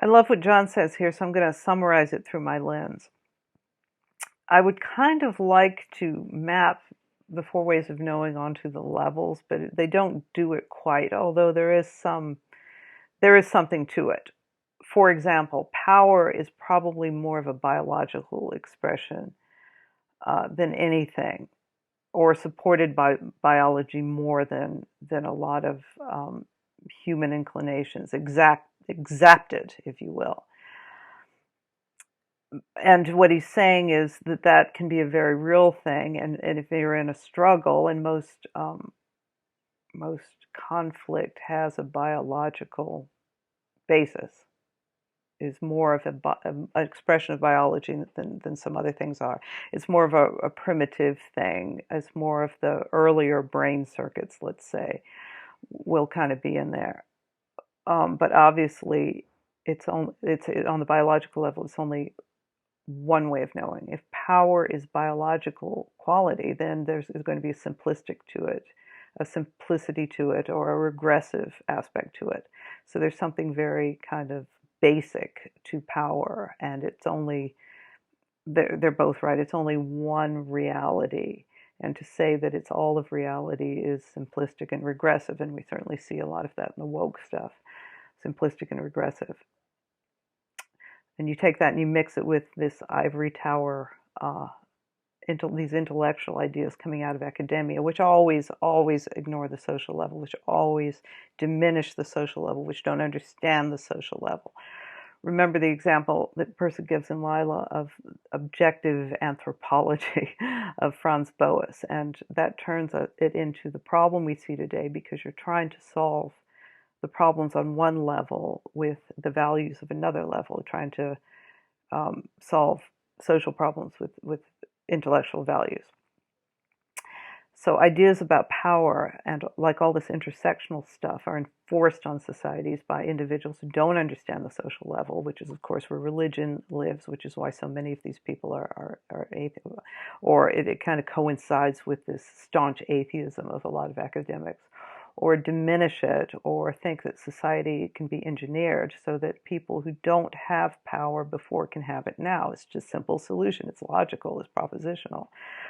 Speaker 1: I love what John says here, so I'm going to summarize it through my lens. I would kind of like to map the 4 ways of knowing onto the levels, but they don't do it quite, although there is something to it. For example, power is probably more of a biological expression than anything, or supported by biology more than a lot of human inclinations, exacted, if you will. And what he's saying is that can be a very real thing, and if you're in a struggle, and most conflict has a biological basis, is more of an expression of biology than some other things are. It's more of a primitive thing. It's more of the earlier brain circuits, let's say, will kind of be in there. But obviously, it's on the biological level. It's only one way of knowing. If power is biological quality, then there's going to be a simplicity to it, or a regressive aspect to it. So there's something very kind of basic to power, and it's only, they're both right. It's only one reality. And to say that it's all of reality is simplistic and regressive, and we certainly see a lot of that in the woke stuff, simplistic and regressive. And you take that and you mix it with this ivory tower, these intellectual ideas coming out of academia, which always ignore the social level, which always diminish the social level, which don't understand the social level. Remember the example that Peterson gives in Lila of objective anthropology of Franz Boas, and that turns it into the problem we see today, because you're trying to solve the problems on one level with the values of another level, trying to solve social problems with intellectual values. So ideas about power, and like all this intersectional stuff, are enforced on societies by individuals who don't understand the social level, which is, of course, where religion lives, which is why so many of these people are atheist, or it kind of coincides with this staunch atheism of a lot of academics, or diminish it, or think that society can be engineered so that people who don't have power before can have it now. It's just a simple solution. It's logical, it's propositional,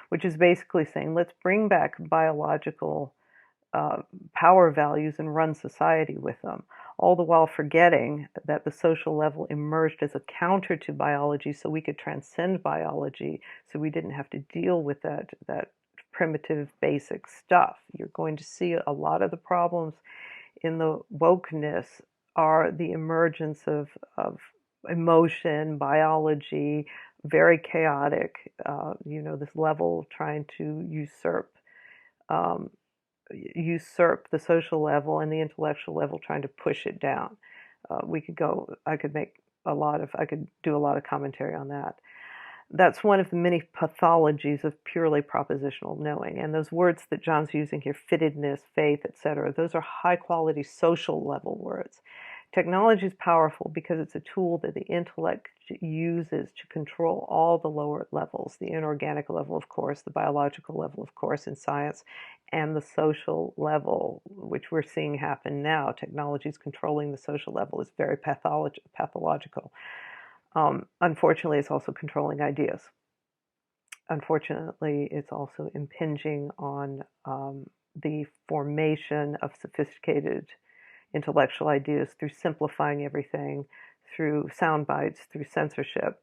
Speaker 1: which is basically saying, let's bring back biological power values and run society with them, all the while forgetting that the social level emerged as a counter to biology, so we could transcend biology, so we didn't have to deal with that primitive basic stuff. You're going to see a lot of the problems in the wokeness are the emergence of emotion, biology, very chaotic, this level trying to usurp the social level, and the intellectual level trying to push it down. I could do a lot of commentary on that. That's one of the many pathologies of purely propositional knowing. And those words that John's using here, fittedness, faith, etc., those are high quality social level words. Technology is powerful because it's a tool that the intellect uses to control all the lower levels, the inorganic level, of course, the biological level, of course, in science, and the social level, which we're seeing happen now. Technology is controlling the social level. It's very pathological. Unfortunately, it's also controlling ideas. Unfortunately, it's also impinging on the formation of sophisticated intellectual ideas through simplifying everything, through sound bites, through censorship.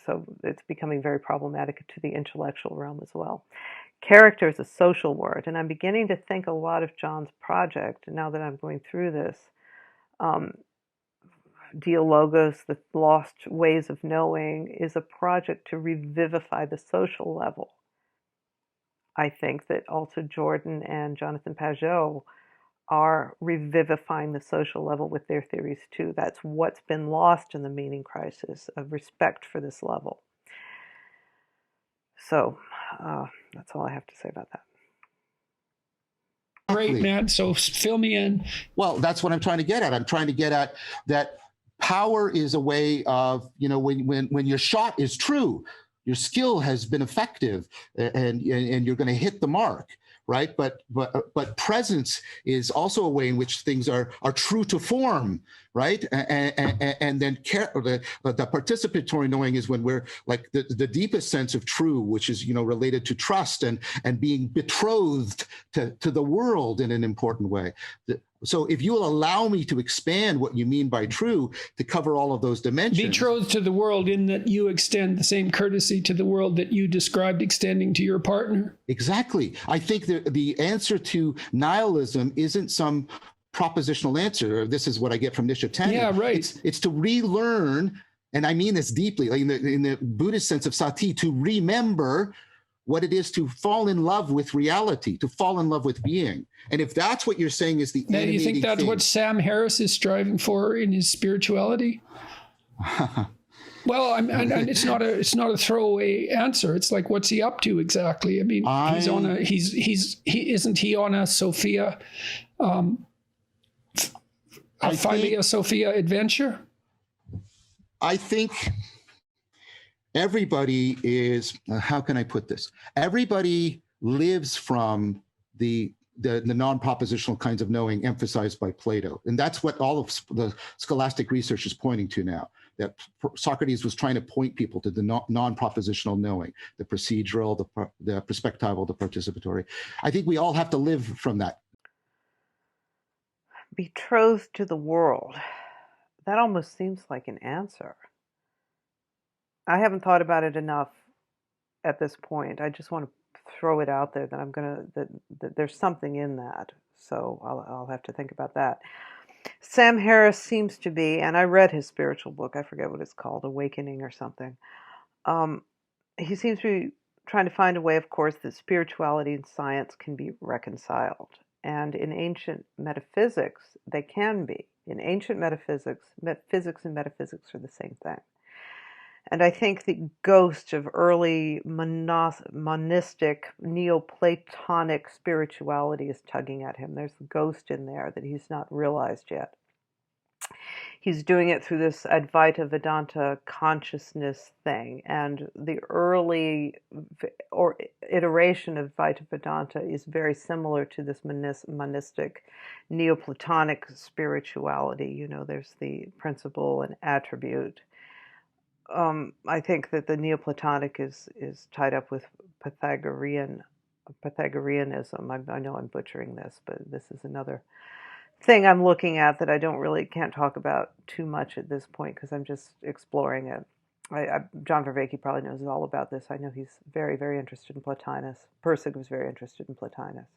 Speaker 1: So it's becoming very problematic to the intellectual realm as well. Character is a social word, and I'm beginning to think a lot of John's project, now that I'm going through this, Dialogos, the lost ways of knowing, is a project to revivify the social level. I think that also Jordan and Jonathan Pageau are revivifying the social level with their theories too. That's what's been lost in the meaning crisis, of respect for this level. So that's all I have to say about that.
Speaker 3: Great, Matt. So fill me in.
Speaker 2: Well, that's what I'm trying to get at. I'm trying to get at that power is a way of, when your shot is true, your skill has been effective, and you're going to hit the mark, right? But presence is also a way in which things are true to form, right? And then the participatory knowing is when we're like the deepest sense of true, which is related to trust and being betrothed to the world in an important way. So if you will allow me to expand what you mean by true to cover all of those dimensions.
Speaker 3: Betrothed to the world, in that you extend the same courtesy to the world that you described extending to your partner.
Speaker 2: Exactly. I think the answer to nihilism isn't some propositional answer. This is what I get from Nisha Tanden.
Speaker 3: Yeah, right.
Speaker 2: It's to relearn, and I mean this deeply, like in the Buddhist sense of sati, to remember what it is to fall in love with reality, to fall in love with being. And if that's what you're saying is the
Speaker 3: Now, do you think
Speaker 2: animating
Speaker 3: that's
Speaker 2: thing,
Speaker 3: what Sam Harris is striving for in his spirituality? Well, and it's not a throwaway answer. It's like, what's he up to exactly? I mean, isn't he on a Sophia, a Sophia adventure?
Speaker 2: I think everybody is, how can I put this? Everybody lives from the non-propositional kinds of knowing emphasized by Plato. And that's what all of the scholastic research is pointing to now, that Socrates was trying to point people to the non-propositional knowing, the procedural, the perspectival, the participatory. I think we all have to live from that.
Speaker 1: Betrothed to the world. That almost seems like an answer. I haven't thought about it enough at this point. I just want to throw it out there that that there's something in that. So I'll have to think about that. Sam Harris seems to be, and I read his spiritual book. I forget what it's called, Awakening or something. He seems to be trying to find a way, of course, that spirituality and science can be reconciled. And in ancient metaphysics, they can be. In ancient metaphysics, physics and metaphysics are the same thing. And I think the ghost of early monistic, Neoplatonic spirituality is tugging at him. There's a ghost in there that he's not realized yet. He's doing it through this Advaita Vedanta consciousness thing. And the early iteration of Advaita Vedanta is very similar to this monistic, Neoplatonic spirituality. You know, there's the principle and attribute. I think that the Neoplatonic is tied up with Pythagoreanism. I know I'm butchering this, but this is another thing I'm looking at that I can't talk about too much at this point because I'm just exploring it. John Vervaeke probably knows all about this. I know he's very, very interested in Plotinus. Pirsig was very interested in Plotinus.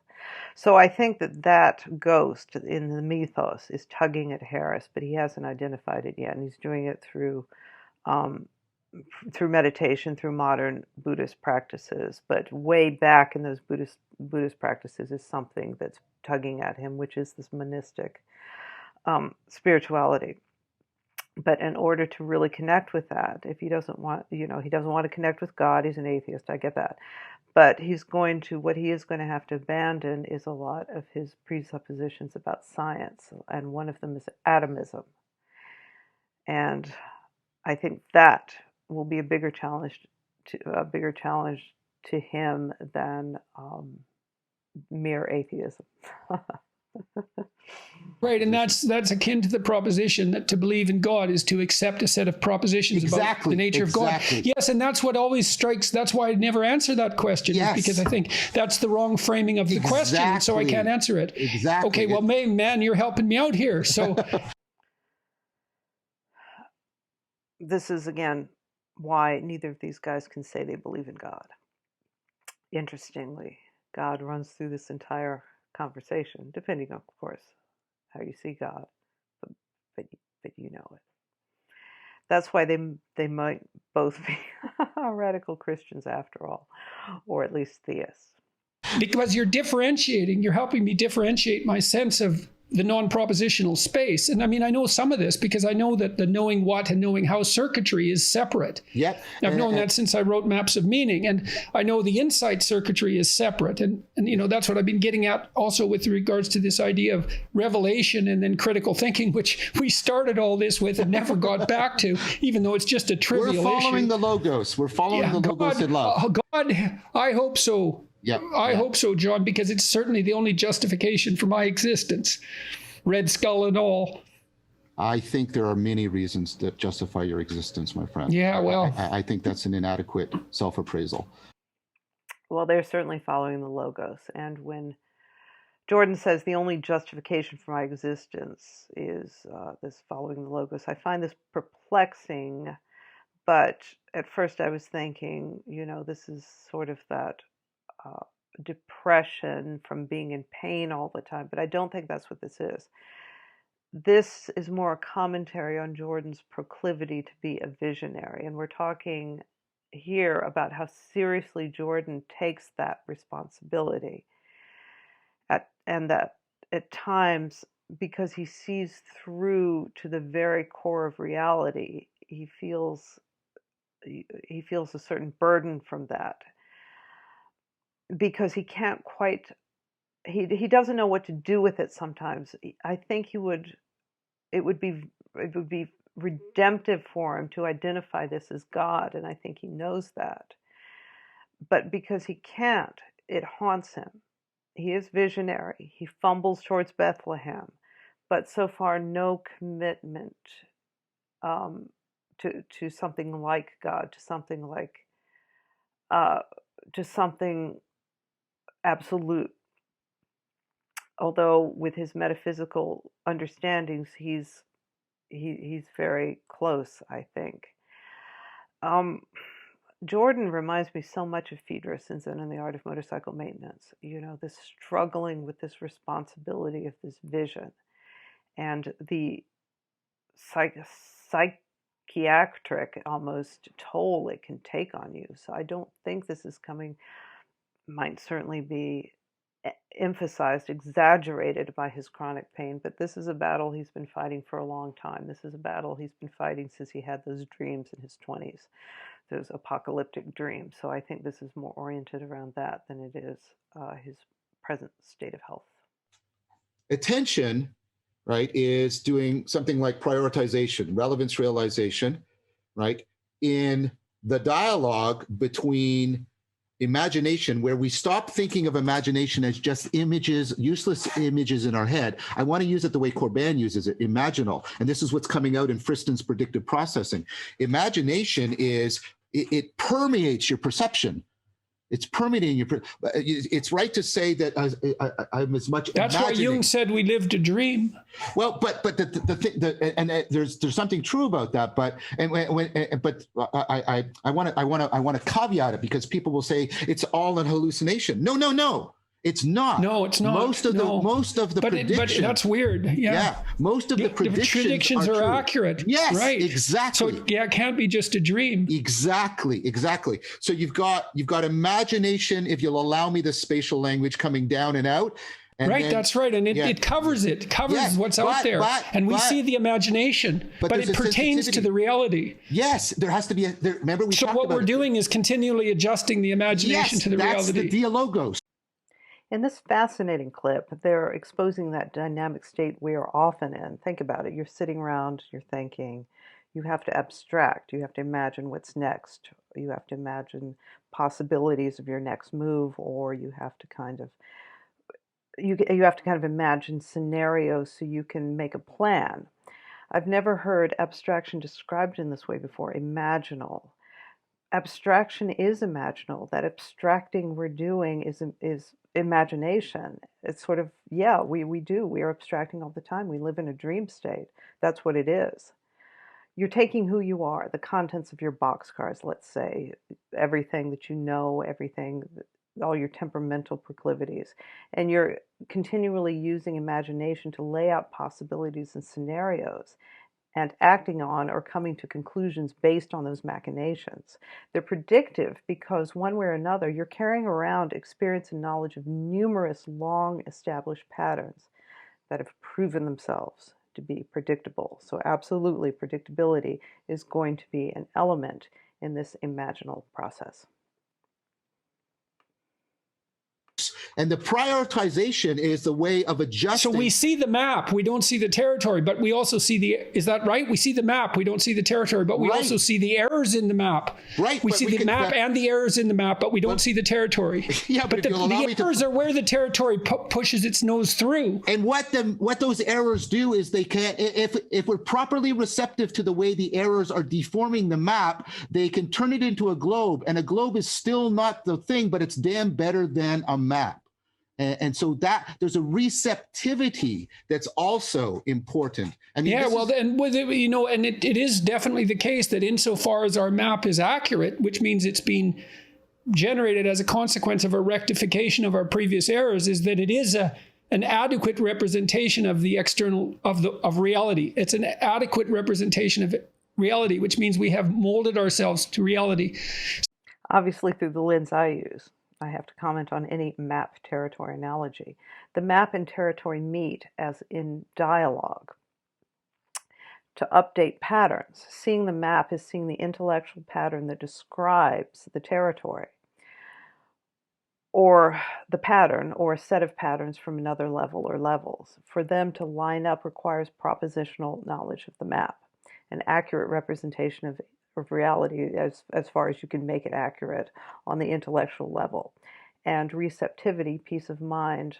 Speaker 1: So I think that ghost in the mythos is tugging at Harris, but he hasn't identified it yet, and he's doing it through meditation, through modern Buddhist practices. But way back in those Buddhist practices is something that's tugging at him, which is this monistic spirituality. But in order to really connect with that, if he doesn't want, he doesn't want to connect with God, he's an atheist, I get that. But what he is going to have to abandon is a lot of his presuppositions about science, and one of them is atomism. And I think that will be a bigger challenge to him than mere atheism.
Speaker 3: Right, and that's akin to the proposition that to believe in God is to accept a set of propositions about the nature of God. Yes, and that's what always strikes. That's why I never answer that question, is because I think that's the wrong framing of the question, so I can't answer it.
Speaker 2: Exactly.
Speaker 3: Okay, well, man, you're helping me out here. So
Speaker 1: this is, again, why neither of these guys can say they believe in God. Interestingly, God runs through this entire conversation, depending, of course, how you see God, but you know it. That's why they might both be radical Christians after all, or at least theists.
Speaker 3: Because you're helping me differentiate my sense of the non-propositional space. And I mean, I know some of this because I know that the knowing what and knowing how circuitry is separate.
Speaker 2: Yep.
Speaker 3: I've known that since I wrote Maps of Meaning. And I know the insight circuitry is separate. And that's what I've been getting at also with regards to this idea of revelation and then critical thinking, which we started all this with and never got back to, even though it's just a trivial issue.
Speaker 2: We're following the Logos. We're following the Logos in love.
Speaker 3: God, I hope so. I hope so, John, because it's certainly the only justification for my existence, Red Skull and all.
Speaker 2: I think there are many reasons that justify your existence, my friend.
Speaker 3: Yeah, well.
Speaker 2: I think that's an inadequate self-appraisal.
Speaker 1: Well, they're certainly following the Logos. And when Jordan says the only justification for my existence is this following the Logos, I find this perplexing. But at first I was thinking, this is sort of that depression from being in pain all the time, but I don't think that's what this is. This is more a commentary on Jordan's proclivity to be a visionary, and we're talking here about how seriously Jordan takes that responsibility, and that at times, because he sees through to the very core of reality, he feels a certain burden from that, because he can't quite, he doesn't know what to do with it sometimes. I think it would be redemptive for him to identify this as God, and I think he knows that. But because he can't, it haunts him. He is visionary. He fumbles towards Bethlehem, but so far no commitment um, to something like God, to something absolute. Although with his metaphysical understandings, he's very close, I think. Jordan reminds me so much of Peterson in The Art of Motorcycle Maintenance. This struggling with this responsibility of this vision, and the psychiatric almost toll it can take on you. So I don't think this is might certainly be emphasized, exaggerated by his chronic pain, but this is a battle he's been fighting for a long time. This is a battle he's been fighting since he had those dreams in his 20s, those apocalyptic dreams. So I think this is more oriented around that than it is his present state of health.
Speaker 2: Attention, right, is doing something like prioritization, relevance realization, right, in the dialogue between imagination, where we stop thinking of imagination as just images, useless images in our head. I want to use it the way Corbin uses it, imaginal. And this is what's coming out in Friston's predictive processing. Imagination it permeates your perception. It's permeating your. It's right to say that I'm as much.
Speaker 3: That's why Jung said we live to dream.
Speaker 2: Well, but there's something true about that. But I want to caveat it, because people will say it's all an hallucination. No. It's not.
Speaker 3: No, it's not.
Speaker 2: Most of the predictions. But
Speaker 3: that's weird. Yeah.
Speaker 2: Most of the predictions
Speaker 3: are accurate.
Speaker 2: Yes.
Speaker 3: Right.
Speaker 2: Exactly.
Speaker 3: So it can't be just a dream.
Speaker 2: Exactly. So you've got imagination, if you'll allow me the spatial language, coming down and out. And
Speaker 3: right, that's right. And it covers what's out there. And we see the imagination, but it pertains to the reality.
Speaker 2: Yes, there has to be remember we talked about. So
Speaker 3: what we're doing is continually adjusting the imagination to the reality.
Speaker 2: That's the Dialogos.
Speaker 1: In this fascinating clip, they're exposing that dynamic state we are often in. Think about it. You're sitting around, you're thinking. You have to abstract. You have to imagine what's next. You have to imagine possibilities of your next move, or you have to kind of imagine scenarios so you can make a plan. I've never heard abstraction described in this way before. Imaginal. Abstraction is imaginal. That abstracting we're doing is imagination. It's sort of, we do. We are abstracting all the time. We live in a dream state. That's what it is. You're taking who you are, the contents of your boxcars, let's say, everything that you know, all your temperamental proclivities, and you're continually using imagination to lay out possibilities and scenarios, and acting on or coming to conclusions based on those machinations. They're predictive because one way or another, you're carrying around experience and knowledge of numerous long-established patterns that have proven themselves to be predictable. So absolutely, predictability is going to be an element in this imaginal process.
Speaker 2: And the prioritization is the way of adjusting.
Speaker 3: So we see the map, we don't see the territory, but we also see is that right? We see the map, we don't see the territory, but we also see the errors in the map.
Speaker 2: Right.
Speaker 3: We see the map and the errors in the map, but we don't see the territory.
Speaker 2: Yeah, but
Speaker 3: the errors are where the territory pushes its nose through.
Speaker 2: And what those errors do is they can, if we're properly receptive to the way the errors are deforming the map, they can turn it into a globe, and a globe is still not the thing, but it's damn better than a map. And so that there's a receptivity that's also important. I mean, it is definitely the case that insofar as our map is accurate, which means it's been generated as a consequence of a rectification of our previous errors, is that it is an adequate representation of the external of reality. It's an adequate representation of
Speaker 3: reality, which means we have molded ourselves to reality.
Speaker 1: Obviously, through the lens I use, I have to comment on any map territory analogy. The map and territory meet as in dialogue to update patterns. Seeing the map is seeing the intellectual pattern that describes the territory, or the pattern, or a set of patterns from another level or levels. For them to line up requires propositional knowledge of the map, an accurate representation of reality as far as you can make it accurate on the intellectual level, and receptivity, peace of mind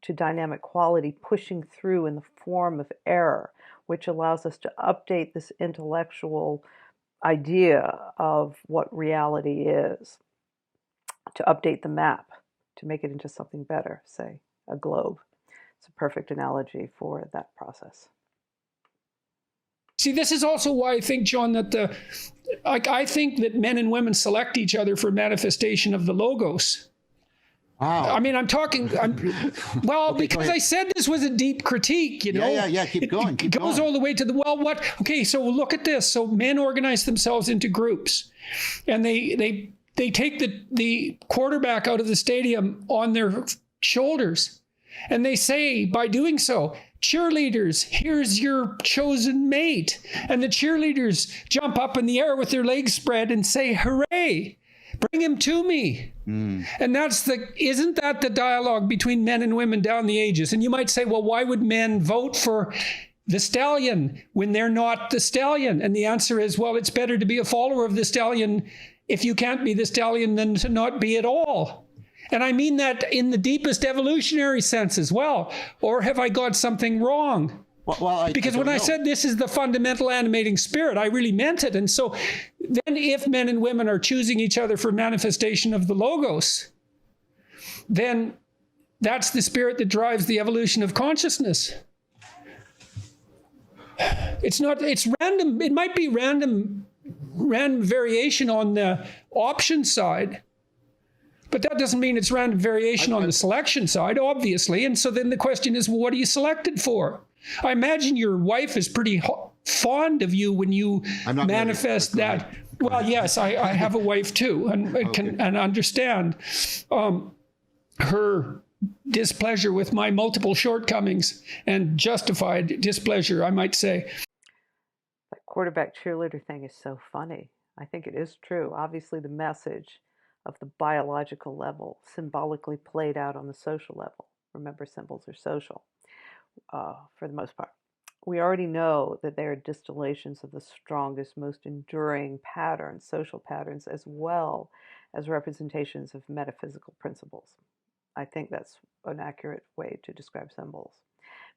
Speaker 1: to dynamic quality pushing through in the form of error, which allows us to update this intellectual idea of what reality is, to update the map, to make it into something better, say a globe. It's a perfect analogy for that process.
Speaker 3: See, this is also why I think, John, that I think that men and women select each other for manifestation of the logos.
Speaker 2: Wow.
Speaker 3: I mean, well,
Speaker 2: okay,
Speaker 3: because I said this was a deep critique, you know.
Speaker 2: Yeah. Keep going.
Speaker 3: It goes all the way to okay, so look at this. So men organize themselves into groups, and they take the quarterback out of the stadium on their shoulders, and they say, by doing so, cheerleaders, here's your chosen mate. And the cheerleaders jump up in the air with their legs spread and say, hooray, bring him to me. And isn't that the dialogue between men and women down the ages? And you might say, well, why would men vote for the stallion when they're not the stallion? And the answer is, well, it's better to be a follower of the stallion if you can't be the stallion than to not be at all. And I mean that in the deepest evolutionary sense as well. Or have I got something wrong? Because when I said this is the fundamental animating spirit, I really meant it. And so then if men and women are choosing each other for manifestation of the logos, then that's the spirit that drives the evolution of consciousness. It's random. It might be random variation on the option side. But that doesn't mean it's random variation on the selection side, obviously. And so then the question is, well, what are you selected for? I imagine your wife is pretty fond of you when you manifest that. Well, yes, I have a wife too, and can understand her displeasure with my multiple shortcomings, and justified displeasure, I might say.
Speaker 1: That quarterback cheerleader thing is so funny. I think it is true. Obviously, the message of the biological level symbolically played out on the social level. Remember, symbols are social for the most part. We already know that they are distillations of the strongest, most enduring patterns, social patterns, as well as representations of metaphysical principles. I think that's an accurate way to describe symbols.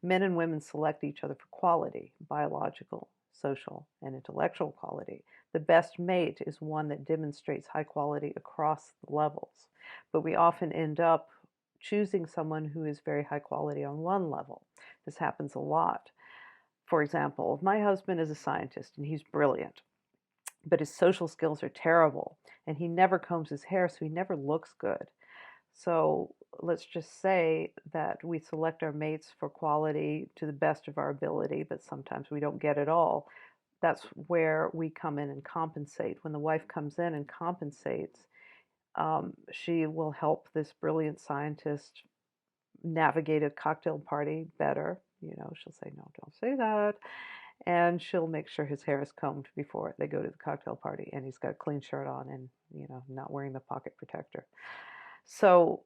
Speaker 1: Men and women select each other for quality, biological, social, and intellectual quality. The best mate is one that demonstrates high quality across the levels, but we often end up choosing someone who is very high quality on one level. This happens a lot. For example, my husband is a scientist and he's brilliant, but his social skills are terrible, and he never combs his hair, so he never looks good. So let's just say that we select our mates for quality to the best of our ability, but sometimes we don't get it all. That's where we come in and compensate. When the wife comes in and compensates, she will help this brilliant scientist navigate a cocktail party better. You know, she'll say, no, don't say that. And she'll make sure his hair is combed before they go to the cocktail party, and he's got a clean shirt on and, you know, not wearing the pocket protector. So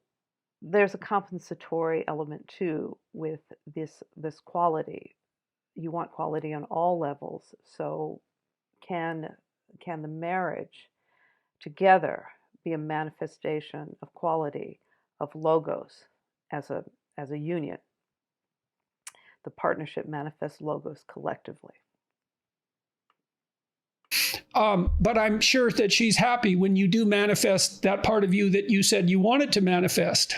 Speaker 1: there's a compensatory element too with this quality. You want quality on all levels. So can the marriage together be a manifestation of quality, of logos as a union? The partnership manifests logos collectively.
Speaker 3: But I'm sure that she's happy when you do manifest that part of you that you said you wanted to manifest.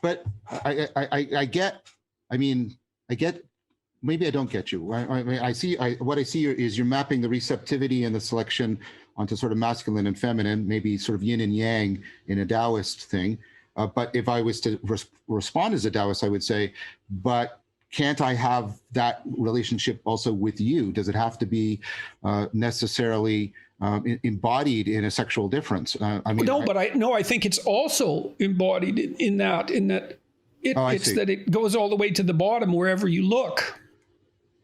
Speaker 2: But I get, maybe I don't get you. What I see is you're mapping the receptivity and the selection onto sort of masculine and feminine, maybe sort of yin and yang in a Taoist thing. But if I was to respond as a Taoist, I would say, but can't I have that relationship also with you? Does it have to be necessarily embodied in a sexual difference? I mean,
Speaker 3: No, but I think it's also embodied in that
Speaker 2: oh, I
Speaker 3: it's
Speaker 2: see.
Speaker 3: that it goes all the way to the bottom wherever you look.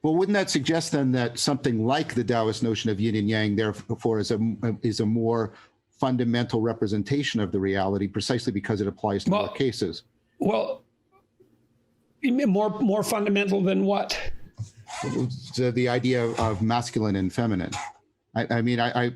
Speaker 2: Well, wouldn't that suggest then that something like the Taoist notion of yin and yang, therefore, is a more fundamental representation of the reality, precisely because it applies to more cases?
Speaker 3: Well, more fundamental than what?
Speaker 2: So the idea of masculine and feminine. I mean, I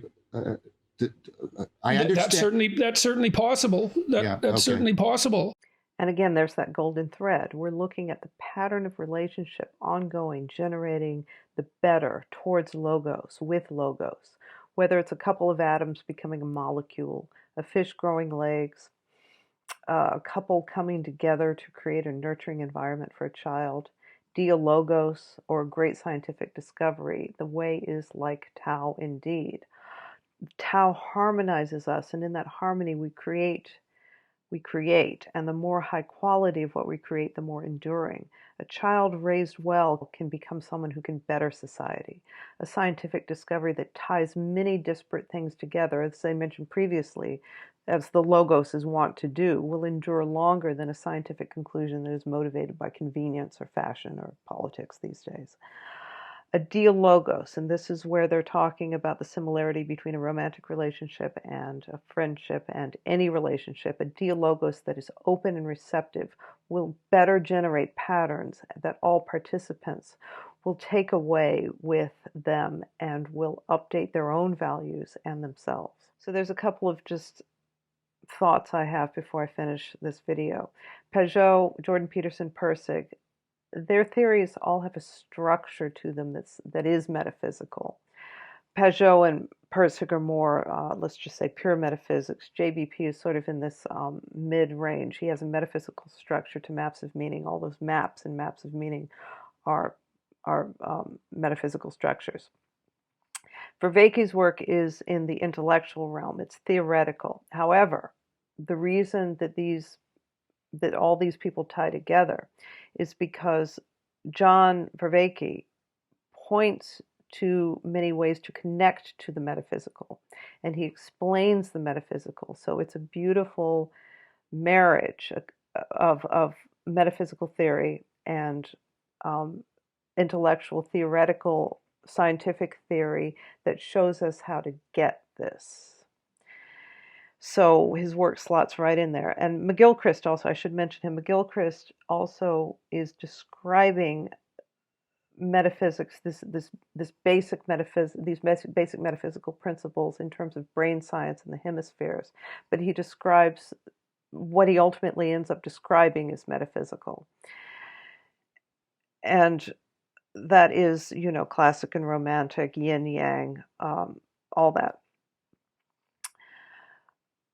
Speaker 2: understand.
Speaker 3: That's certainly possible. That's certainly possible.
Speaker 1: And again, there's that golden thread. We're looking at the pattern of relationship, ongoing, generating the better towards logos, with logos. Whether it's a couple of atoms becoming a molecule, a fish growing legs, a couple coming together to create a nurturing environment for a child, Dialogos, or a great scientific discovery, the way is like Tao indeed. Tao harmonizes us, and in that harmony we create, and the more high quality of what we create, the more enduring. A child raised well can become someone who can better society. A scientific discovery that ties many disparate things together, as I mentioned previously, as the Logos is wont to do, will endure longer than a scientific conclusion that is motivated by convenience or fashion or politics these days. A Dialogos, and this is where they're talking about the similarity between a romantic relationship and a friendship and any relationship. A Dialogos that is open and receptive will better generate patterns that all participants will take away with them and will update their own values and themselves. So there's a couple of just thoughts I have before I finish this video. Peugeot, Jordan Peterson, Pirsig, their theories all have a structure to them that is metaphysical. Peugeot and Pirsig are more, let's just say, pure metaphysics. JBP is sort of in this mid-range. He has a metaphysical structure to maps of meaning. All those maps and maps of meaning are metaphysical structures. Vervaeke's work is in the intellectual realm. It's theoretical. However, the reason that all these people tie together is because John Vervaeke points to many ways to connect to the metaphysical, and he explains the metaphysical. So it's a beautiful marriage of metaphysical theory and intellectual, theoretical, scientific theory that shows us how to get this. So his work slots right in there. And McGilchrist also, I should mention him, McGilchrist also is describing metaphysics, these basic metaphysical principles in terms of brain science and the hemispheres. But he describes what he ultimately ends up describing as metaphysical. And that is, classic and romantic, yin yang, all that.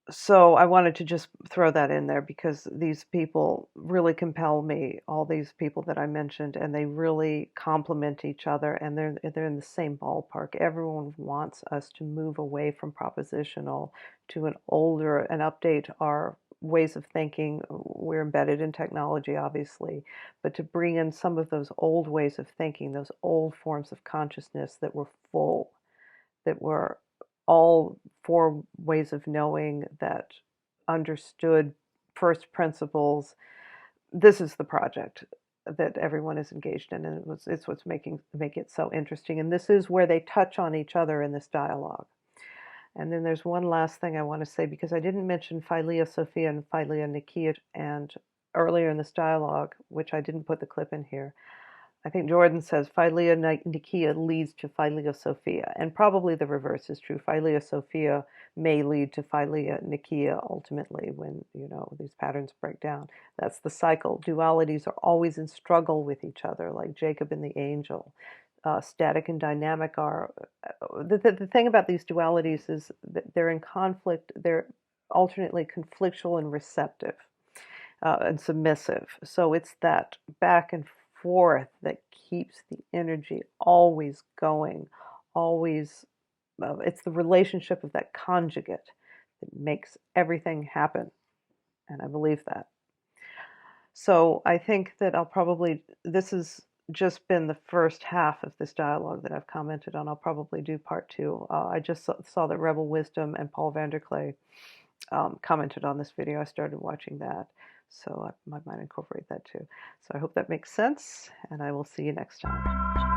Speaker 1: So I wanted to just throw that in there because these people really compel me, all these people that I mentioned, and they really complement each other, and they're in the same ballpark. Everyone wants us to move away from propositional to an older and update our ways of thinking. We're embedded in technology, obviously, but to bring in some of those old ways of thinking, those old forms of consciousness that were full, that were all four ways of knowing, that understood first principles. This is the project that everyone is engaged in, and it's what's make it so interesting. And this is where they touch on each other in this dialogue. And then there's one last thing I want to say, because I didn't mention Philia Sophia and Philia Nikia, and earlier in this dialogue, which I didn't put the clip in here, I think Jordan says Philia Nikia leads to Philia Sophia, and probably the reverse is true. Philia Sophia may lead to Philia Nikia ultimately when, these patterns break down. That's the cycle. Dualities are always in struggle with each other, like Jacob and the angel. Static and dynamic are... The thing about these dualities is that they're in conflict. They're alternately conflictual and receptive and submissive. So it's that back and forth that keeps the energy always going, always. It's the relationship of that conjugate that makes everything happen, and I believe that. So I think that this has just been the first half of this dialogue that I've commented on. I'll probably do part two. I just saw that Rebel Wisdom and Paul Vanderklay commented on this video. I started watching that. So I might incorporate that too. So I hope that makes sense, and I will see you next time.